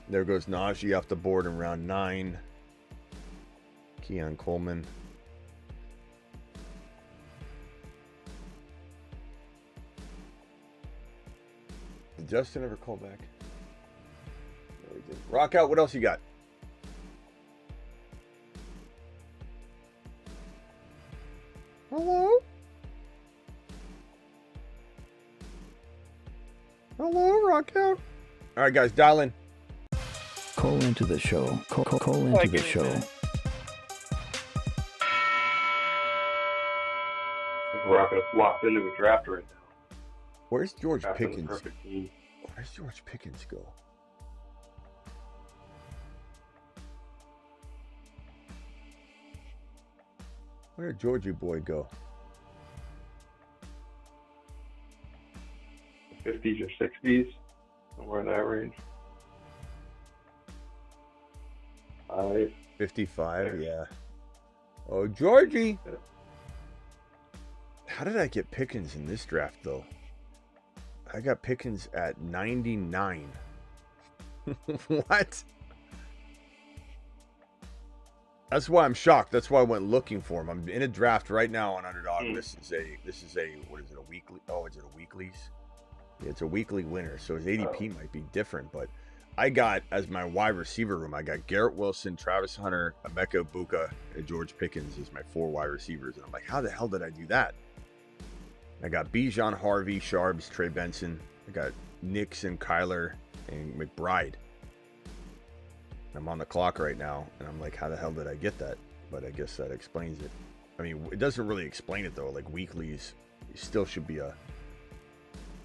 There goes Najee off the board in round 9. Keon Coleman. Did Justin ever call back? No, he didn't. Rock out. What else you got? Hello? Hello, Rock out. All right, guys, dial in. Call into the show. Call into the show. Rocket's locked into a draft right now. Where's George Drafting the Pickens? perfect team. Where's George Pickens go? Where did Georgie boy go? 50s or 60s, somewhere in that range. 55, yeah. Oh, Georgie! How did I get Pickens in this draft, though? I got Pickens at 99. What? That's why I'm shocked. That's why I went looking for him. I'm in a draft right now on Underdog. This is a what is it, a weekly? Oh, is it a weeklies? It's a weekly winner, so his ADP might be different. But I got, as my wide receiver room, I got Garrett Wilson, Travis Hunter, Emeka Ibuka, and George Pickens as my 4 wide receivers. And I'm like, how the hell did I do that? I got Bijan, Harvey, Sharbs, Trey Benson. I got Nix and Kyler and McBride. I'm on the clock right now, and I'm like, how the hell did I get that? But I guess that explains it. I mean, it doesn't really explain it, though. Like, weeklies, you still should be a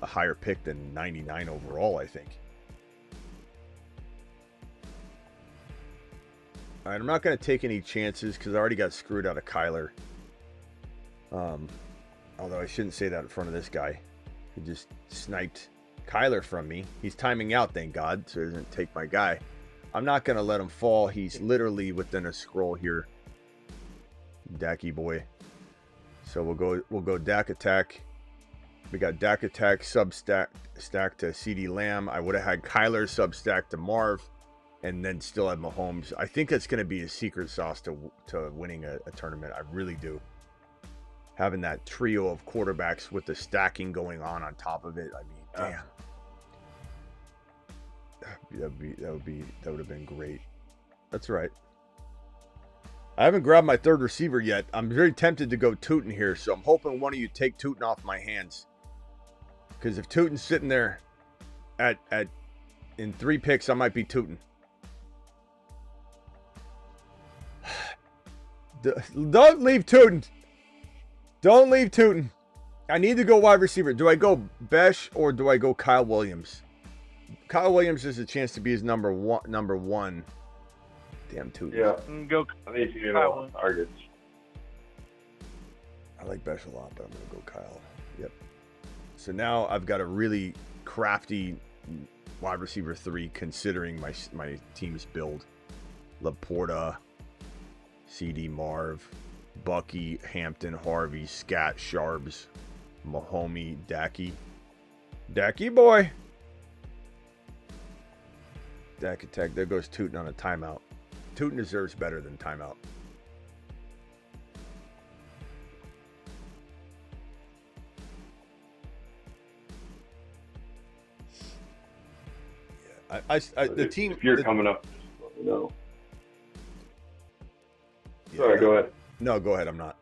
higher pick than 99 overall, I think. All right, I'm not going to take any chances because I already got screwed out of Kyler. Although I shouldn't say that in front of this guy. He just sniped Kyler from me. He's timing out, thank God, so he doesn't take my guy. I'm not going to let him fall. He's literally within a scroll here. Dacky boy. So we'll go Dak attack. We got Dak attack stack to CeeDee Lamb. I would have had Kyler substack to Marv, and then still had Mahomes. I think that's going to be a secret sauce to winning a tournament. I really do. Having that trio of quarterbacks with the stacking going on top of it. I mean, damn. That would have been great. That's right. I haven't grabbed my third receiver yet. I'm very tempted to go Tootin here, so I'm hoping one of you take Tootin off my hands. Because if Tootin's sitting there in 3 picks, I might be Tootin. Don't leave Tootin. Don't leave Tootin. I need to go wide receiver. Do I go Besh or do I go Kyle Williams? Kyle Williams has a chance to be his number one. Damn Tootin. Yeah. Go. I think you get a lot of targets. I like Besh a lot, but I'm going to go Kyle. Yep. So now I've got a really crafty wide receiver 3 considering my team's build. Laporta, CD Marv, Bucky, Hampton, Harvey, Scat, Sharbs, Mahomey, Dacky. Dacky boy. Dak attack. There goes Tootin on a timeout. Tootin deserves better than timeout. Yeah, the team. If you're coming up, just let me know. Yeah, sorry, go ahead. No, go ahead. I'm not.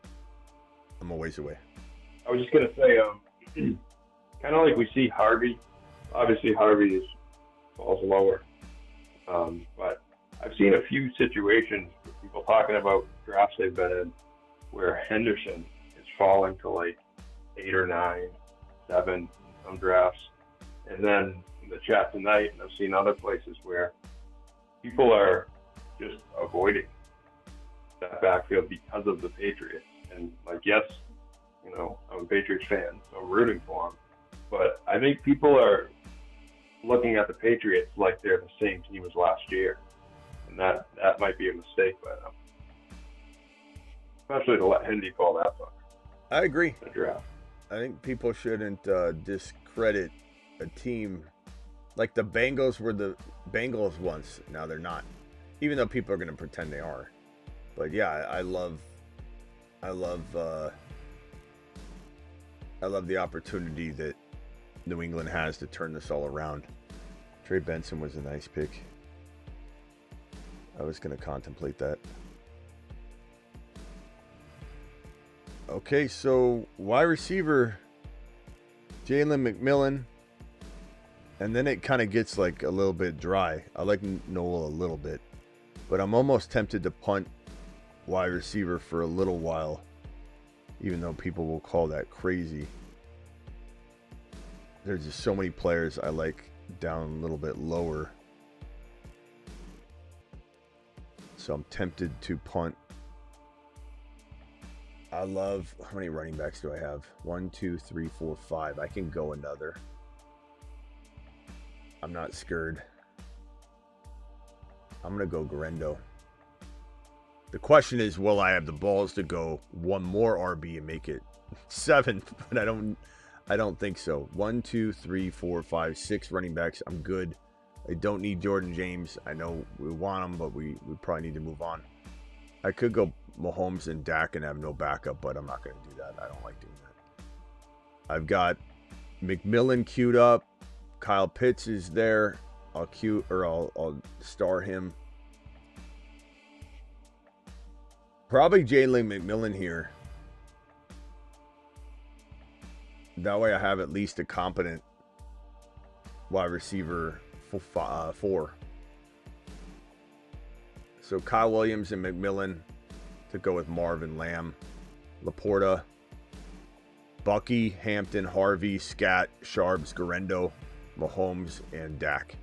I'm a ways away. I was just gonna say, kind of like we see Harvey. Obviously, Harvey falls lower, but I've seen a few situations with people talking about drafts they've been in where Henderson is falling to like 8 or 9, 7 in some drafts, and then in the chat tonight, and I've seen other places where people are just avoiding that backfield because of the Patriots. And like, yes, you know, I'm a Patriots fan, so I'm rooting for them. But I think people are looking at the Patriots like they're the same team as last year. And that might be a mistake by them. Especially to let Hendy fall that far. I agree. The draft. I think people shouldn't discredit a team like the Bengals were the Bengals once. Now they're not. Even though people are going to pretend they are. But yeah, I love the opportunity that New England has to turn this all around. Trey Benson was a nice pick. I was going to contemplate that. Okay, so wide receiver, Jalen McMillan. And then it kind of gets like a little bit dry. I like Noel a little bit. But I'm almost tempted to punt wide receiver for a little while, even though people will call that crazy. There's just so many players I like down a little bit lower. So I'm tempted to punt. I love, how many running backs do I have? 1, 2, 3, 4, 5. I can go another. I'm not scared. I'm going to go Garendo. The question is, will I have the balls to go one more RB and make it 7? But I don't think so. 1, 2, 3, 4, 5, 6 running backs. I'm good. I don't need Jordan James. I know we want him, but we probably need to move on. I could go Mahomes and Dak and have no backup, but I'm not going to do that. I don't like doing that. I've got McMillan queued up. Kyle Pitts is there. I'll star him. Probably Jalen McMillan here. That way I have at least a competent wide receiver for 4. So Kyle Williams and McMillan to go with Marvin Lamb, Laporta, Bucky, Hampton, Harvey, Scat, Sharps, Garendo, Mahomes, and Dak.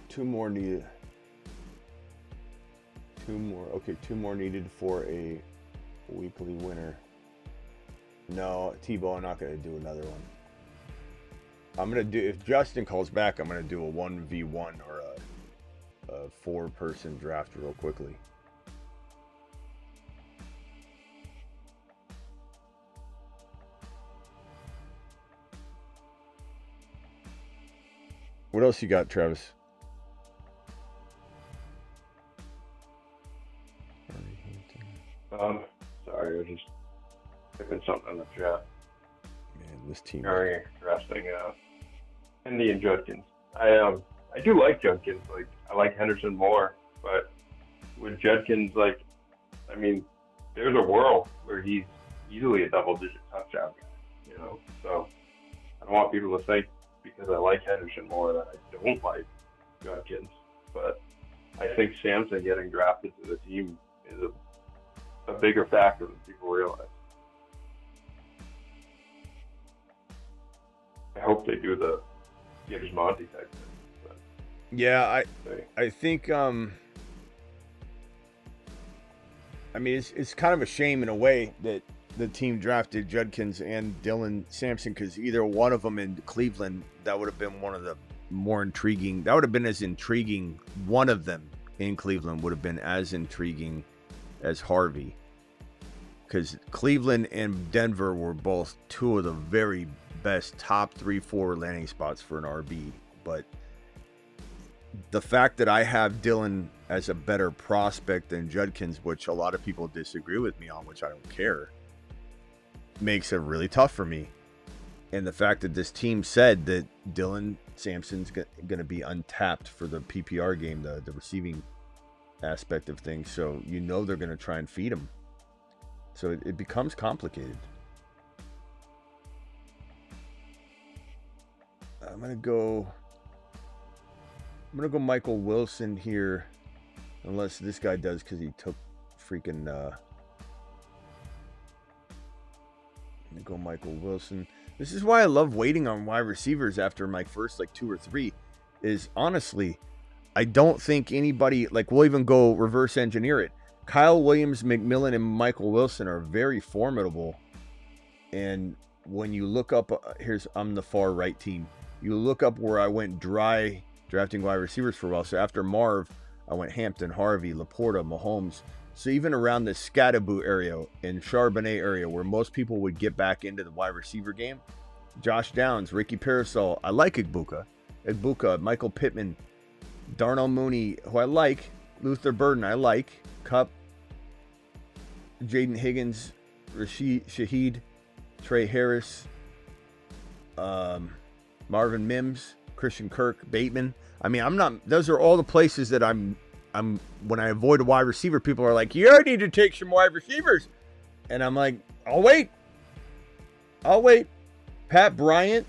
Two more needed. Two more needed for a weekly winner. No, Tebow, I'm not going to do another one. I'm going to do, if Justin calls back, I'm going to do a 1v1 or a 4-person draft real quickly. What else you got, Travis? Sorry, I was just typing something in the chat. Man, this team. Very interesting. Indy and Judkins. I do like Judkins. Like, I like Henderson more, but with Judkins, like, I mean, there's a world where he's easily a double-digit touchdown guy. You know, so I don't want people to think because I like Henderson more that I don't like Judkins. But I think Sampson getting drafted to the team is a bigger factor than people realize. I hope they do the Gibbs Monty type thing. But yeah, I think I mean it's kind of a shame in a way that the team drafted Judkins and Dylan Sampson, because either one of them in Cleveland, that would have been one of the more intriguing. That would have been as intriguing. One of them in Cleveland would have been as intriguing as Harvey, because Cleveland and Denver were both two of the very best top 3-4 landing spots for an RB. But the fact that I have Dylan as a better prospect than Judkins, which a lot of people disagree with me on, which I don't care, makes it really tough for me. And the fact that this team said that Dylan Sampson's going to be untapped for the PPR game, the receiving aspect of things, so you know they're going to try and feed him. So it becomes complicated. I'm gonna go Michael Wilson here, unless this guy does, because he took freaking. I'm gonna go Michael Wilson. This is why I love waiting on wide receivers after my first 2 or 3. Is honestly, I don't think anybody, we'll even go reverse engineer it. Kyle Williams, McMillan, and Michael Wilson are very formidable. And when you look up, I'm the far right team. You look up where I went dry drafting wide receivers for a while. So after Marv, I went Hampton, Harvey, Laporta, Mahomes. So even around the Scattaboo area and Charbonnet area, where most people would get back into the wide receiver game, Josh Downs, Ricky Parasol, I like Igbuka, Michael Pittman, Darnell Mooney, who I like, Luther Burden, I like, Kupp, Jaden Higgins, Rashid Shaheed, Trey Harris, Marvin Mims, Christian Kirk, Bateman. I mean, those are all the places that I'm when I avoid a wide receiver, people are like, you need to take some wide receivers. And I'm like, I'll wait. Pat Bryant,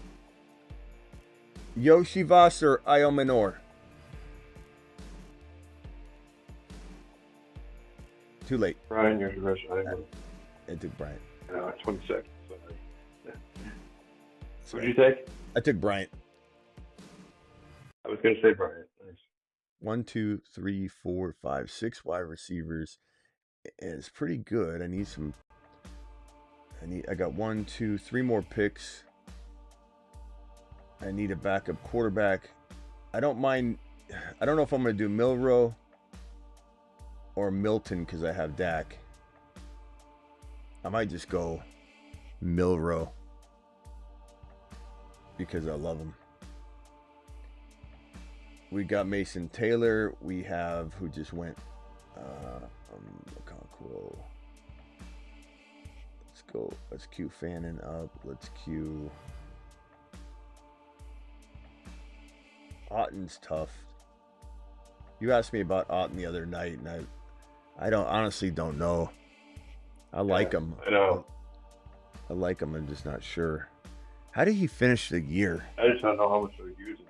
Yoshivas, or Iomanor. Too late. Brian, you're rush. I took Bryant. 20 seconds. What did you take? I took Bryant. I was going to say Bryant. Nice. 1, 2, 3, 4, 5, 6 wide receivers. It's pretty good. I got 1, 2, 3 more picks. I need a backup quarterback. I don't mind. I don't know if I'm going to do Milrow or Milton because I have Dak. I might just go Milrow because I love him. We got Mason Taylor. We have who just went. Cool. Let's go. Let's cue Fannin up. Let's cue. Otten's tough. You asked me about Otten the other night, and I honestly don't know. I like him. I know. I like him. I'm just not sure. How did he finish the year? I just don't know how much they're using.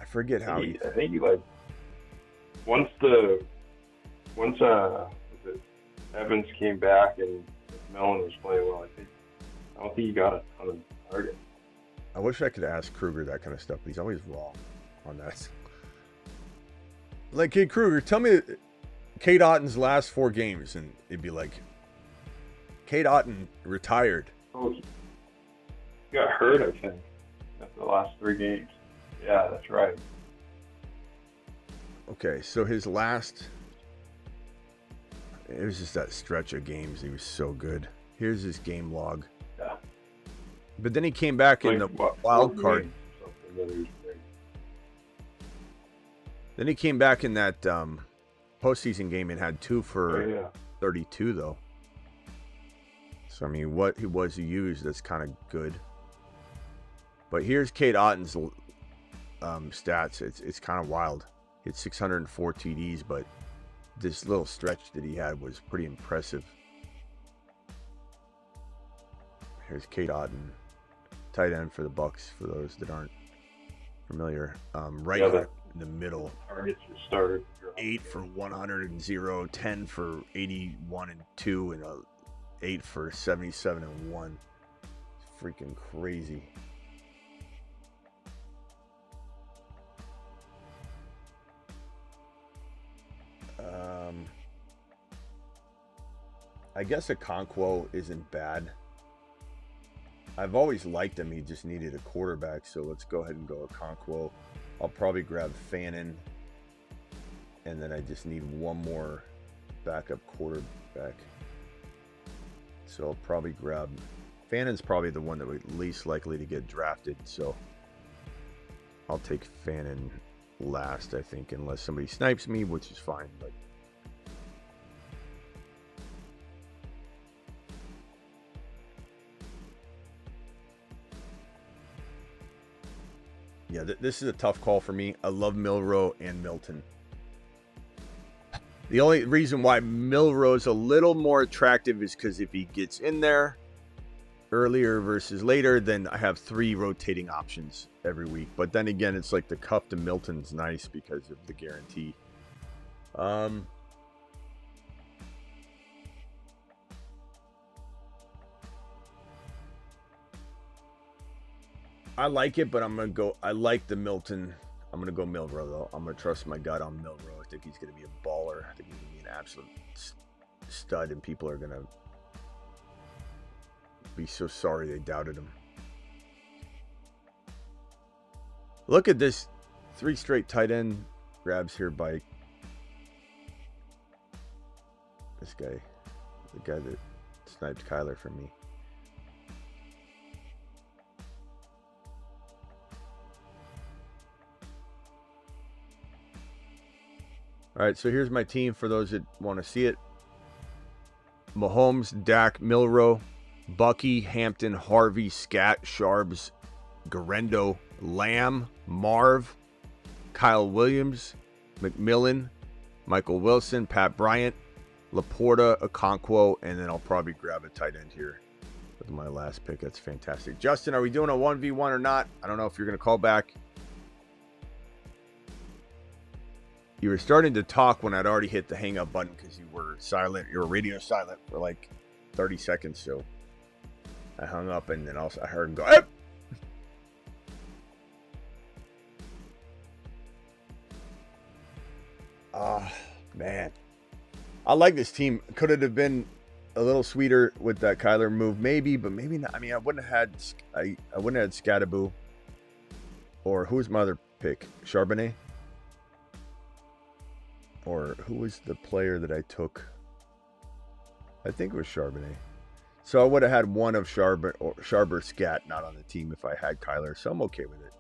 I forget how he. I think he like once Evans came back and Mellon was playing well. I don't think he got a ton of targets. I wish I could ask Kruger that kind of stuff, but he's always wrong on that. Like, hey, Kruger, tell me Kate Otten's last 4 games, and it'd be like, Kate Otten retired. Oh, he got hurt, I think, after the last 3 games. Yeah, that's right. Okay, so his last... It was just that stretch of games. He was so good. Here's his game log. Yeah. But then he came back in the wild card. Then he came back in that postseason game and had 2 for 32, though. So, I mean, what he was used, that's kind of good. But here's Kate Otten's stats. It's kind of wild. He had 604 TDs, but this little stretch that he had was pretty impressive. Here's Kate Otten, tight end for the Bucks, for those that aren't familiar. Right in the middle. Targets were started. 8 for 100 and 0, 10 for 81 and 2, and 8 for 77 and 1. It's freaking crazy. I guess Okonkwo isn't bad. I've always liked him. He just needed a quarterback, so let's go ahead and go Okonkwo. I'll probably grab Fannin, and then I just need one more backup quarterback. So I'll probably grab... Fannin's probably the one that would least likely to get drafted, so I'll take Fannin last, I think, unless somebody snipes me, which is fine, but... Yeah, this is a tough call for me. I love Milroe and Milton. The only reason why Milroe's a little more attractive is because if he gets in there earlier versus later, then I have 3 rotating options every week. But then again, it's like the Cuff to Milton's nice because of the guarantee. I like it, but I'm going to go... I like the Milton. I'm going to go Milroe, though. I'm going to trust my gut on Milroe. I think he's going to be a baller. I think he's going to be an absolute stud, and people are going to be so sorry they doubted him. Look at this. 3 straight tight end grabs here by this guy. The guy that sniped Kyler for me. All right, so here's my team for those that want to see it. Mahomes, Dak, Milroe, Bucky, Hampton, Harvey, Scat, Sharbs, Garendo, Lamb, Marv, Kyle Williams, McMillan, Michael Wilson, Pat Bryant, Laporta, Okonkwo, and then I'll probably grab a tight end here with my last pick. That's fantastic. Justin, are we doing a 1v1 or not? I don't know if you're going to call back. You were starting to talk when I'd already hit the hang up button because you were silent. You were radio silent for like 30 seconds. So I hung up and then also I heard him go, "Hey!" Man. I like this team. Could it have been a little sweeter with that Kyler move? Maybe, but maybe not. I mean, I wouldn't have had Scattaboo. Or who's my other pick? Charbonnet? Or who was the player that I took? I think it was Charbonnet. So I would have had one of Sharber Scat not on the team if I had Kyler. So I'm okay with it.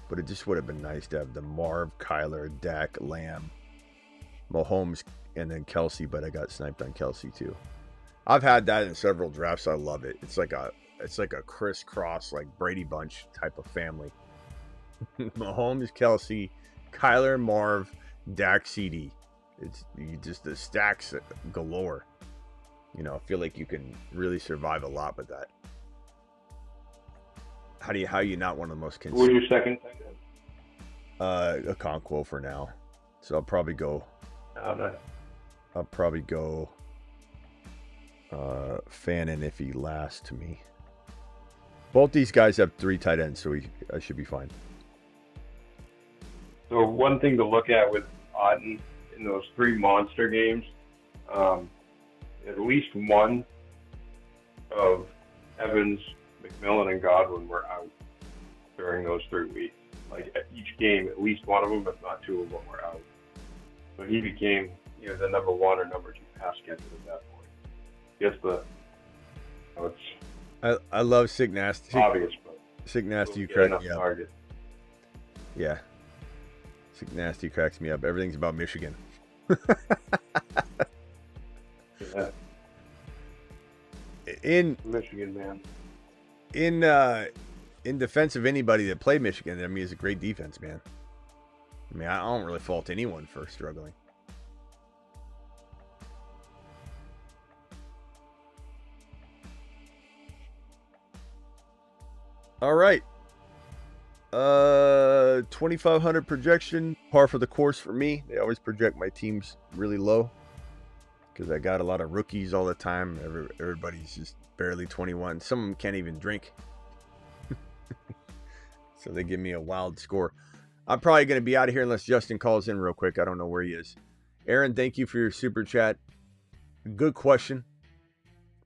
but it just would have been nice to have the Marv, Kyler, Dak, Lamb, Mahomes, and then Kelsey, but I got sniped on Kelsey too. I've had that in several drafts. I love it. It's like a crisscross, like Brady Bunch type of family. Mahomes, Kelsey, Kyler, Marv, Dak, CD. It's just the stacks galore. You know, I feel like you can really survive a lot with that. How you not one of the most Who was your second? A Conquo for now. So I'll probably go. Oh, nice. I'll probably go Fannin if he lasts to me. Both these guys have 3 tight ends, so I should be fine. So one thing to look at with Otten in those 3 monster games, at least one of Evans, McMillan, and Godwin were out during those 3 weeks. Like at each game, at least one of them, if not 2 of them, were out. So he became either the number 1 or number 2 pass catcher at that point. Guess it's I love Sick Nasty. obvious, but Sick Nasty, you crack me up. Target. Yeah. Sick Nasty cracks me up. Everything's about Michigan. Yeah. In Michigan, man. In defense of anybody that played Michigan, I mean, it's a great defense, man. I mean, I don't really fault anyone for struggling. All right. 2,500 projection, par for the course for me. They always project my teams really low because I got a lot of rookies all the time. Everybody's just barely 21. Some of them can't even drink. So they give me a wild score. I'm probably going to be out of here unless Justin calls in real quick. I don't know where he is. Aaron, thank you for your super chat. Good question.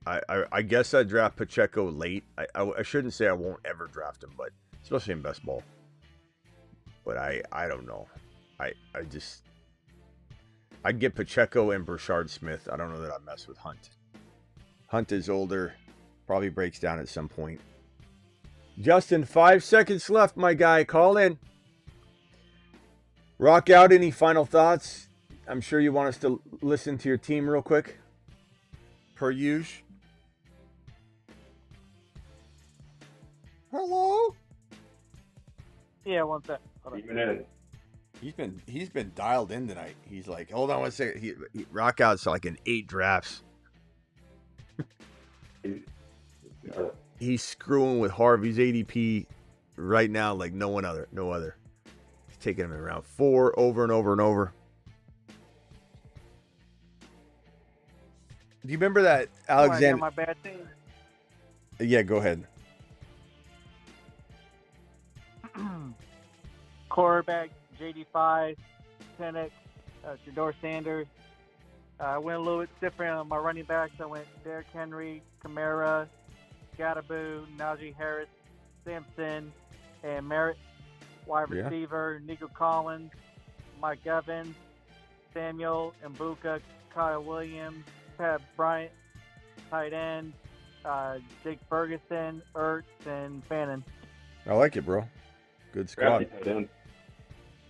I guess I'd draft Pacheco late. I shouldn't say I won't ever draft him, but especially in best ball. But I don't know. I'd get Pacheco and Brashard Smith. I don't know that I'd mess with Hunt. Hunt is older. Probably breaks down at some point. Justin, 5 seconds left, my guy. Call in. Rock out. Any final thoughts? I'm sure you want us to listen to your team real quick. Per usual. Hello? Yeah, one sec. Hold on. Even in. He's been dialed in tonight. He's like, hold on one second. He rock out's like in 8 drafts. He's screwing with Harvey's ADP right now like no other. He's taking him in round 4 over and over and over. Do you remember that Alexander? My bad thing. Yeah, go ahead. Quarterback, JD5, Penix, Shador Sanders. I went a little bit different on my running backs. I went Derrick Henry, Kamara, Gadaboo, Najee Harris, Simpson, and Merritt. Wide receiver, Nico Collins, Mike Evans, Samuel, Mbuka, Kyle Williams, Pat Bryant, tight end, Jake Ferguson, Ertz, and Fannin. I like it, bro. Good squad. Tight end.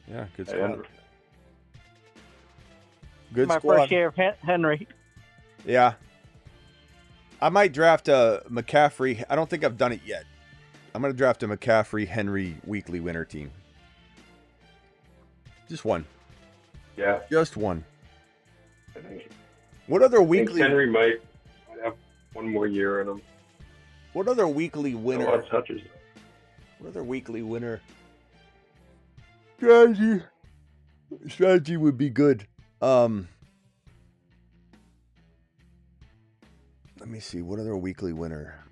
Yeah, good Tight squad. end. Good my squad. first year of Henry. Yeah. I might draft a McCaffrey. I don't think I've done it yet. I'm going to draft a McCaffrey Henry weekly winner team. Just one. Yeah. Just one. I think What other weekly? Henry might have one more year in him. What other weekly winner? A lot of touches. What other weekly winner? Strategy would be good. Let me see. What other weekly winner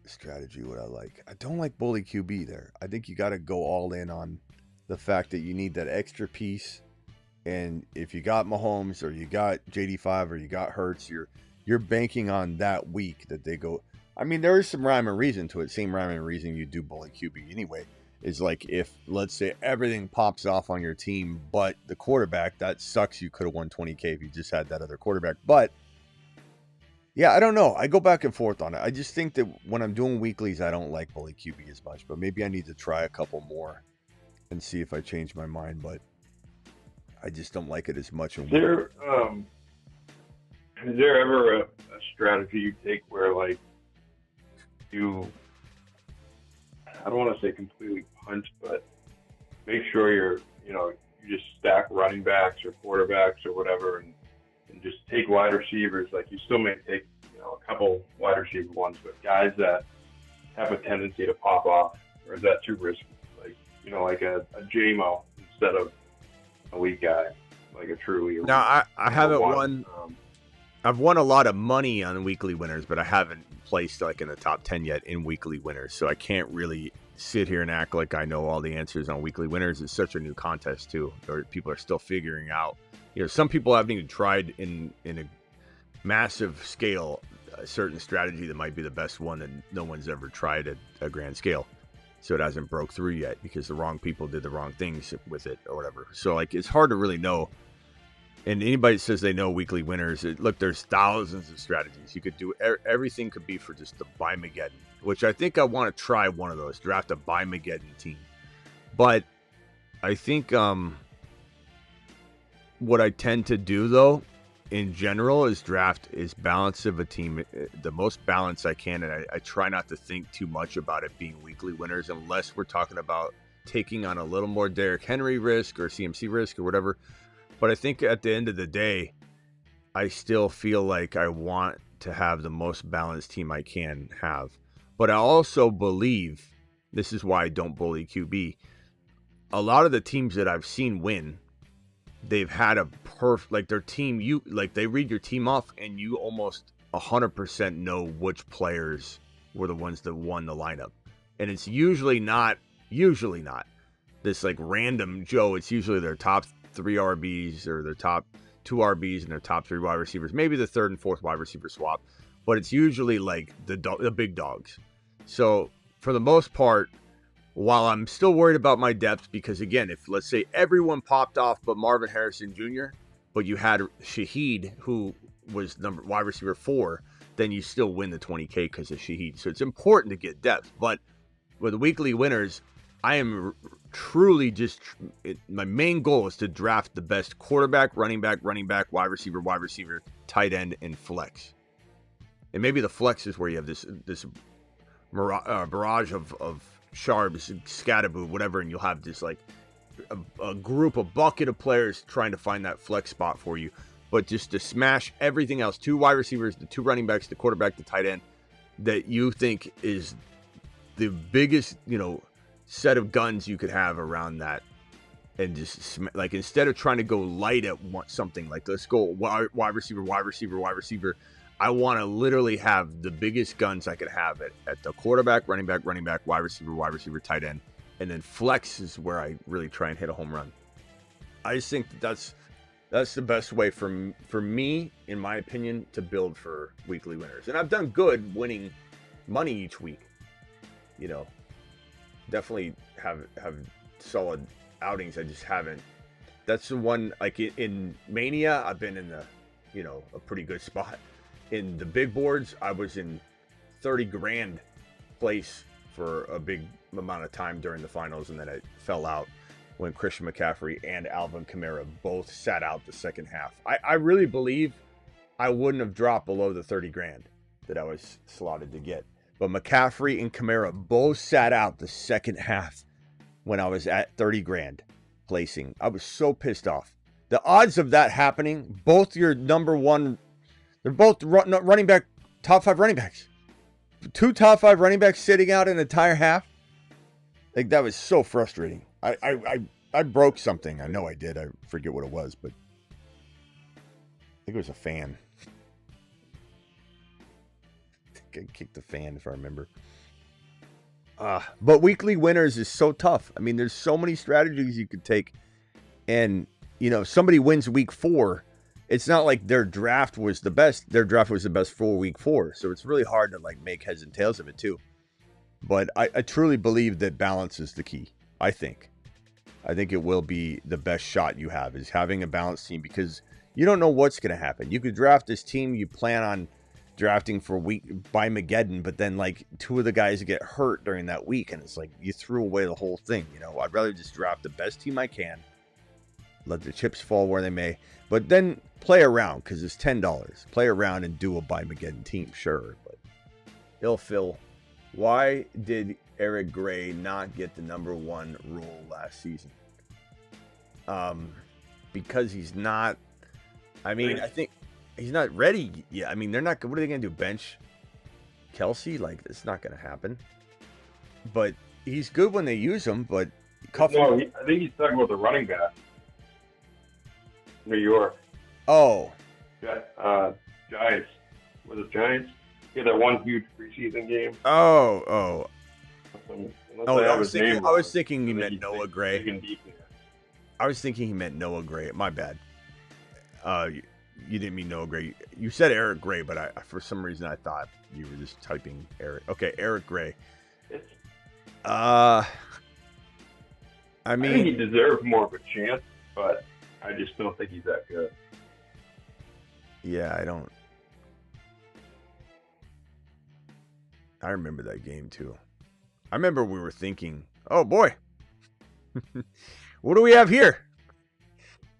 strategy would I like? I don't like bully QB there. I think you got to go all in on the fact that you need that extra piece. And if you got Mahomes or you got JD5 or you got Hurts, you're banking on that week that they go. I mean, there is some rhyme and reason to it. Same rhyme and reason you do bully QB anyway. Is like if, let's say, everything pops off on your team, but the quarterback, that sucks. You could have won 20K if you just had that other quarterback. But, yeah, I don't know. I go back and forth on it. I just think that when I'm doing weeklies, I don't like bully QB as much. But maybe I need to try a couple more and see if I change my mind, but I just don't like it as much. Is there ever a strategy you take where, like, you, I don't want to say completely punch, but make sure you just stack running backs or quarterbacks or whatever, and just take wide receivers? Like, you still may take, a couple wide receiver ones, but guys that have a tendency to pop off, or is that too risky? Like, like a J-Mo instead of a weak guy, like a truly. Now, I haven't won. I've won a lot of money on weekly winners, but I haven't placed like in the top 10 yet in weekly winners. So I can't really sit here and act like I know all the answers on weekly winners. It's such a new contest too, or people are still figuring out. Some people haven't even tried in a massive scale a certain strategy that might be the best one, and no one's ever tried at a grand scale. So it hasn't broke through yet because the wrong people did the wrong things with it or whatever. So like, it's hard to really know. And anybody that says they know weekly winners, look, there's thousands of strategies. You could do, everything could be for just the Buy-Mageddon, which I think I want to try one of those, draft a Buy-Mageddon team. But I think what I tend to do, though, in general, is balance of a team, the most balance I can. And I try not to think too much about it being weekly winners unless we're talking about taking on a little more Derrick Henry risk or CMC risk or whatever. But I think at the end of the day, I still feel like I want to have the most balanced team I can have. But I also believe, this is why I don't bully QB, a lot of the teams that I've seen win, they've had a like their team, they read your team off and you almost 100% know which players were the ones that won the lineup. And it's usually not this like random Joe. It's usually their top 3 RBs or their top 2 RBs and their top 3 wide receivers, maybe the 3rd and 4th wide receiver swap, but it's usually like the big dogs. So for the most part, while I'm still worried about my depth, because again, if let's say everyone popped off but Marvin Harrison Jr., but you had Shaheed, who was wide receiver 4, then you still win the 20K because of Shaheed. So it's important to get depth. But with the weekly winners, I am truly my main goal is to draft the best quarterback, running back, wide receiver, tight end, and flex. And maybe the flex is where you have this barrage of Sharps, Scatterboo, whatever, and you'll have this like a bucket of players trying to find that flex spot for you. But just to smash everything else, 2 wide receivers, the 2 running backs, the quarterback, the tight end, that you think is the biggest, set of guns you could have around that. And just like, instead of trying to go light at something, like let's go wide receiver, I want to literally have the biggest guns I could have at the quarterback, running back, wide receiver, tight end. And then flex is where I really try and hit a home run. I just think that's the best way for me, in my opinion, to build for weekly winners. And I've done good winning money each week. Definitely have solid outings. I just haven't. That's the one, like in Mania, I've been in a pretty good spot. In the big boards, I was in 30 grand place for a big amount of time during the finals, and then I fell out when Christian McCaffrey and Alvin Kamara both sat out the second half. I really believe I wouldn't have dropped below the 30 grand that I was slotted to get. But McCaffrey and Kamara both sat out the second half when I was at 30 grand placing. I was so pissed off. The odds of that happening, both your number one, they're both running back, top 5 running backs. 2 top 5 running backs sitting out an entire half. Like, that was so frustrating. I broke something. I know I did. I forget what it was, but I think it was a fan. I kicked the fan if I remember. But weekly winners is so tough. I mean, there's so many strategies you could take. And, somebody wins week 4. It's not like their draft was the best. Their draft was the best for week 4. So it's really hard to make heads and tails of it too. But I truly believe that balance is the key. I think it will be the best shot you have, is having a balanced team, because you don't know what's going to happen. You could draft this team. You plan on drafting for week by Mageddon, but then like 2 of the guys get hurt during that week, and it's like you threw away the whole thing. You know, I'd rather just draft the best team I can, let the chips fall where they may, but then play around because it's $10. Play around and do a by Mageddon team, sure. But Phil, why did Eric Gray not get the #1 role last season? Because he's not. I mean, I think he's not ready yet. I mean, they're not. What are they going to do? Bench Kelsey? Like, it's not going to happen. But he's good when they use him. But I think he's talking about the running back. New York. Oh. Yeah. Giants. Was it Giants? He had that one huge preseason game. Oh. I was thinking he meant Noah Gray. I was thinking he meant Noah Gray. My bad. You didn't mean Noah Gray. You said Eric Gray, but for some reason I thought you were just typing Eric. Okay, Eric Gray. I think he deserves more of a chance, but I just don't think he's that good. Yeah, I don't. I remember that game too. I remember we were thinking, oh boy, what do we have here?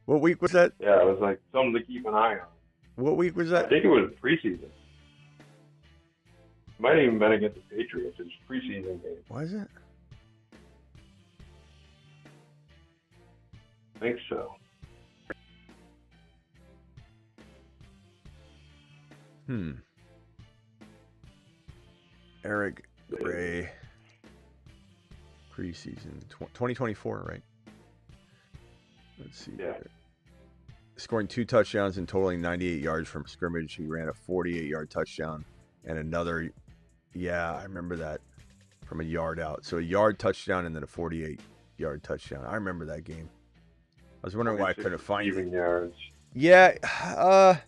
What week was that? Yeah, it was like something to keep an eye on. What week was that? I think it was preseason. Might have even been against the Patriots. It was preseason game. Was it? I think so. Eric Gray. Preseason 2024, right? Let's see. Yeah. Scoring 2 touchdowns and totaling 98 yards from scrimmage. He ran a 48-yard touchdown and another. Yeah, I remember that, from a yard out. So a yard touchdown and then a 48-yard touchdown. I remember that game. I was wondering why I couldn't find it. Yards. Yeah, I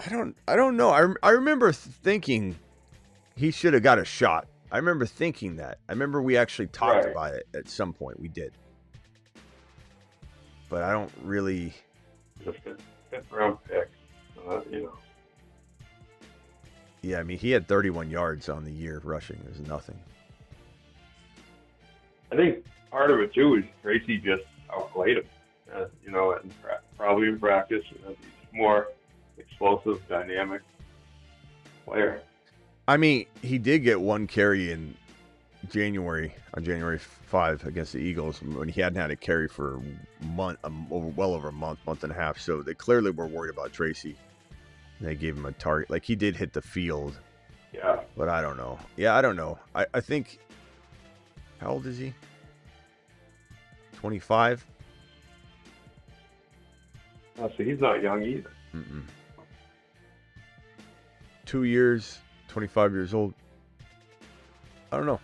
don't know. I remember thinking he should have got a shot. I remember thinking that. I remember we actually talked about it at some point. We did. But I don't really. The fifth round pick, you know. Yeah, I mean, he had 31 yards on the year rushing. There's nothing. I think part of it too is Tracy just outplayed him. You know, probably in practice, he's more explosive, dynamic player. I mean, he did get 1 carry in January 5 against the Eagles when he hadn't had a carry for well over a month and a half. So they clearly were worried about Tracy. They gave him a target. Like, he did hit the field. Yeah. But I don't know. Yeah, I don't know. I think, how old is he? 25? Oh, so he's not young either. 2 years, 25 years old. I don't know.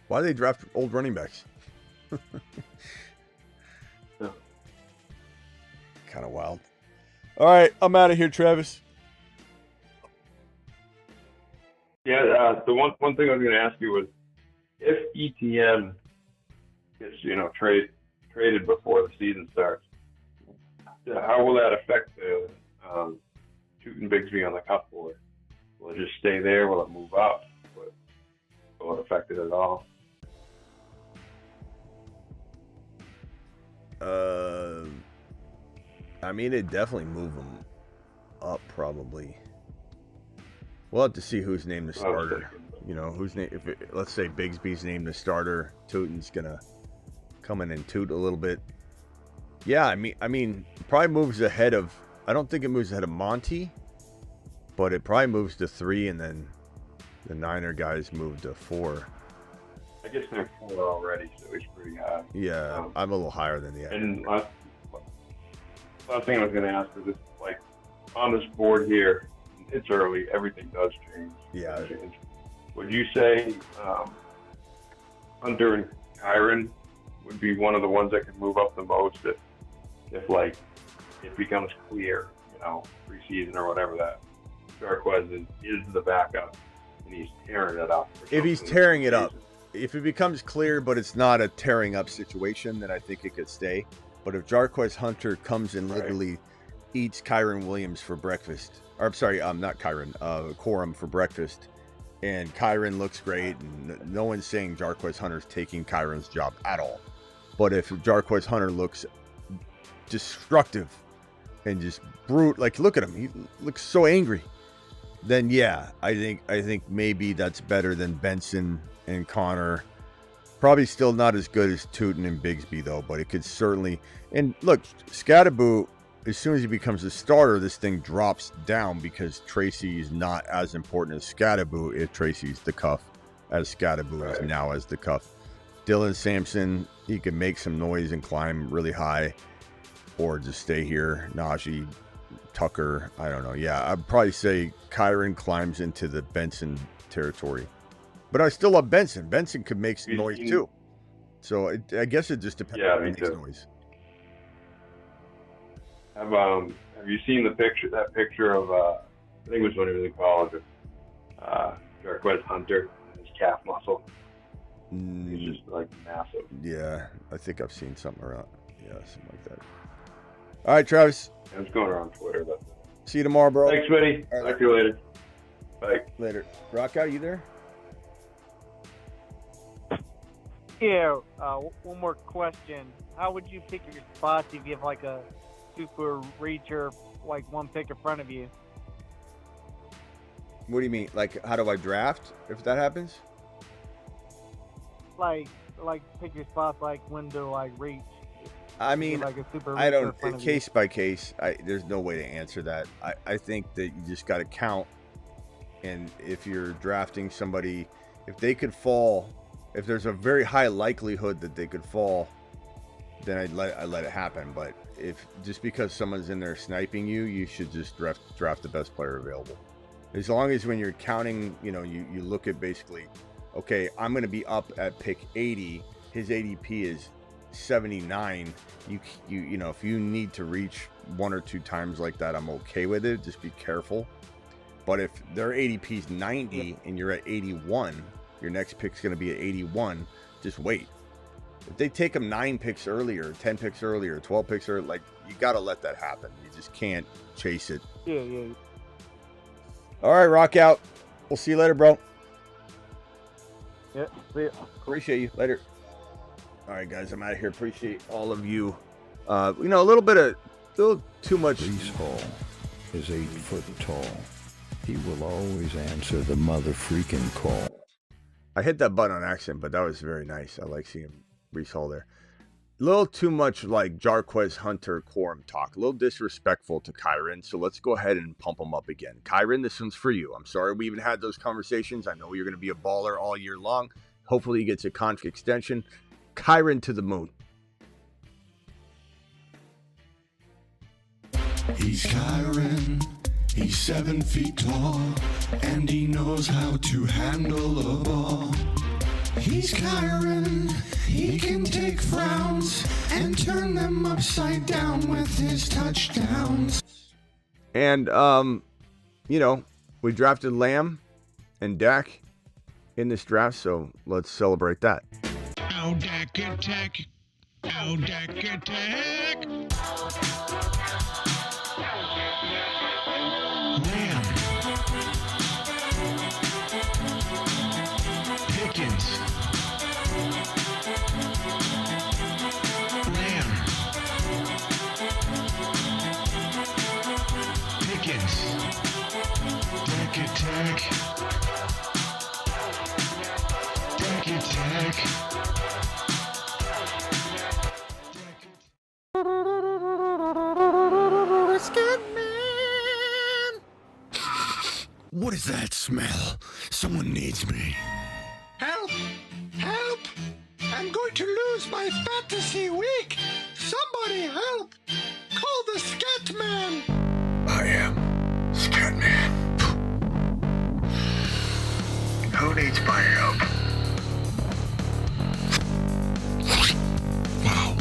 Why do they draft old running backs? No. Kind of wild. All right, I'm out of here, Travis. Yeah, the one thing I was going to ask you was, if ETN gets traded before the season starts, how will that affect the Tootin Bigsby on the cup board? Will it just stay there? Will it move up? Will it affect it at all? I mean, it definitely move them up, probably. We'll have to see who's named the starter. You know, let's say Bigsby's named the starter, Tootin's gonna come in and toot a little bit. Yeah, I mean, probably moves ahead of. I don't think it moves ahead of Monty, but it probably moves to 3, and then the Niner guys move to 4. I guess they're 4 already, so he's pretty high. Yeah, I'm a little higher than the other. And last thing I was going to ask is, like, on this board here, it's early. Everything does change. Yeah. Would you say Hunter and Kyron would be one of the ones that could move up the most if like it becomes clear, preseason or whatever, that Jarquez is the backup and he's tearing it up? If he's tearing it up, if it becomes clear, but it's not a tearing up situation, then I think it could stay. But if Jarquez Hunter comes and literally eats Kyron Williams for breakfast, or I'm sorry, not Kyron, Quorum for breakfast. And Kyron looks great, and no one's saying Jarquez Hunter's taking Kyron's job at all. But if Jarquez Hunter looks destructive and just brute, like look at him, he looks so angry, then yeah, I think maybe that's better than Benson and Connor. Probably still not as good as Tootin and Bigsby though, but it could certainly. And look, Scatterboot, as soon as he becomes a starter, this thing drops down because Tracy is not as important as Scatterboot if Tracy's the cuff, as Scatterboot is now as the cuff. Dylan Sampson, he can make some noise and climb really high, or just stay here. Najee, Tucker, I don't know. Yeah, I'd probably say Kyron climbs into the Benson territory. But I still love Benson. Benson could make some noise too. So I guess it just depends on who makes noise. Have you seen the picture? That picture of I think it was when he was in college. Jarquez Hunter, his calf muscle. He's just like massive. Yeah, I think I've seen something around. Yeah, something like that. All right, Travis. It's going around Twitter. But... See you tomorrow, bro. Thanks, Smitty. Right, talk to you later. Bye. Later. Rockout, you there? Yeah, one more question. How would you pick your spots if you have like a super reacher, like one pick in front of you? What do you mean? Like, how do I draft if that happens? Like pick your spots, like when to like reach. I mean, like a super I don't, reacher case by case, there's no way to answer that. I think that you just got to count. And if you're drafting somebody, if they could fall, if there's a very high likelihood that they could fall, then I let it happen. But if just because someone's in there sniping you, you should just draft the best player available. As long as when you're counting, you look at basically, okay, I'm going to be up at pick 80. His ADP is 79. You know, if you need to reach one or two times like that, I'm okay with it. Just be careful. But if their ADP is 90 and you're at 81, your next pick's going to be at 81. Just wait. If they take them 9 picks earlier, 10 picks earlier, 12 picks earlier, like, you got to let that happen. You just can't chase it. Yeah. All right, rock out. We'll see you later, bro. Yeah, see ya. Appreciate you. Later. All right, guys, I'm out of here. Appreciate all of you. A little too much. Reese Hall is 8 foot tall. He will always answer the mother freaking call. I hit that button on accident, but that was very nice. I like seeing Reese Hall there. A little too much like Jarquez Hunter quorum talk. A little disrespectful to Kyron. So let's go ahead and pump him up again. Kyron, this one's for you. I'm sorry we even had those conversations. I know you're going to be a baller all year long. Hopefully he gets a contract extension. Kyron to the moon. He's Kyron. He's 7 feet tall, and he knows how to handle a ball. He's Kyron. He can take frowns and turn them upside down with his touchdowns. And, we drafted Lamb and Dak in this draft, so let's celebrate that. Oh, Dak attack. Oh, Dak attack. Lamb. Pickens. Lamb. Pickens. Dak attack. Dak attack. What is that smell? Someone needs me. Help! Help! I'm going to lose my fantasy week! Somebody help! Call the Scat Man! I am Scatman. Who needs my help? Wow.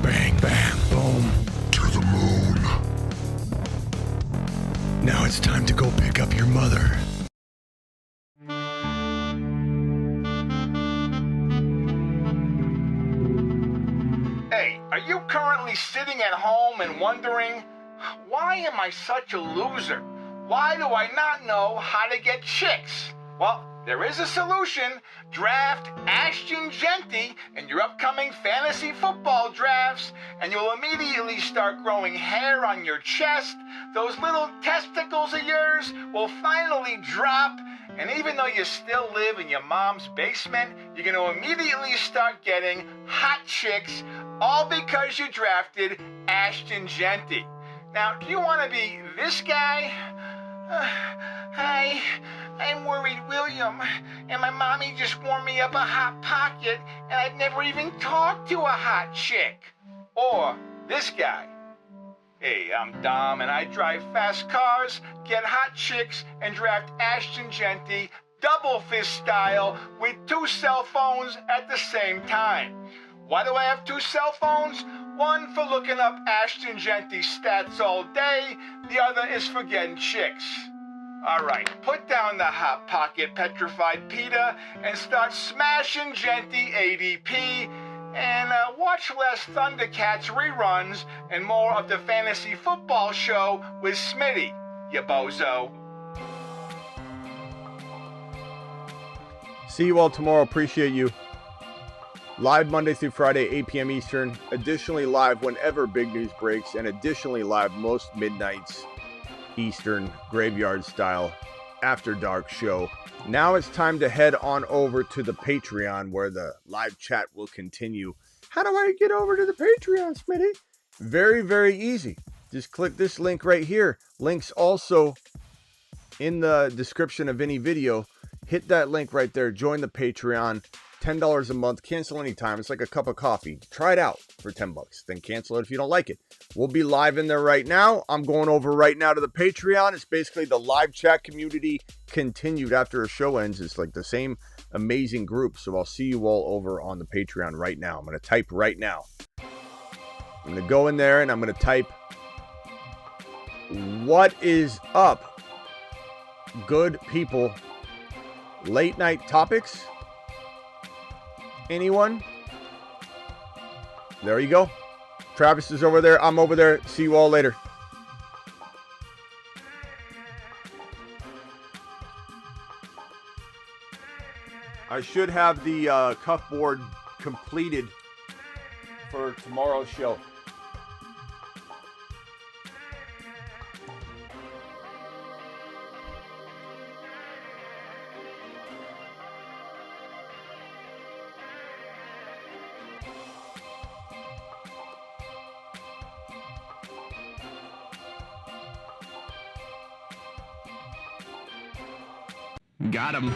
Bang, bang, boom. To the moon. Now it's time to go pick up your mother. Hey, are you currently sitting at home and wondering, Why am I such a loser? Why do I not know how to get chicks? Well, there is a solution. Draft Ashton Genty in your upcoming fantasy football drafts, and you'll immediately start growing hair on your chest. Those little testicles of yours will finally drop, and even though you still live in your mom's basement, you're going to immediately start getting hot chicks, all because you drafted Ashton Genty. Now, do you want to be this guy? Hi, I'm worried William, and my mommy just warmed me up a Hot Pocket, and I've never even talked to a hot chick. Or this guy. Hey, I'm Dom, and I drive fast cars, get hot chicks, and draft Ashton Genty double fist style with 2 cell phones at the same time. Why do I have 2 cell phones? One for looking up Ashton Genty stats all day, the other is for getting chicks. All right, put down the Hot Pocket petrified pita and start smashing Genty ADP, and watch less Thundercats reruns and more of the fantasy football show with Smitty, you bozo. See you all tomorrow. Appreciate you. Live Monday through Friday, 8 p.m. Eastern. Additionally live whenever big news breaks, and additionally live most midnights Eastern, graveyard style, after dark show. Now it's time to head on over to the Patreon where the live chat will continue. How do I get over to the Patreon, Smitty? Very, very easy. Just click this link right here. Links also in the description of any video. Hit that link right there. Join the Patreon. $10 a month. Cancel anytime. It's like a cup of coffee. Try it out for $10. Then cancel it if you don't like it. We'll be live in there right now. I'm going over right now to the Patreon. It's basically the live chat community continued after a show ends. It's like the same amazing group. So I'll see you all over on the Patreon right now. I'm going to type right now. I'm going to go in there and I'm going to type, what is up, good people? Late night topics? Anyone? There you go. Travis is over there. I'm over there. See you all later. I should have the cuff board completed for tomorrow's show. Got him.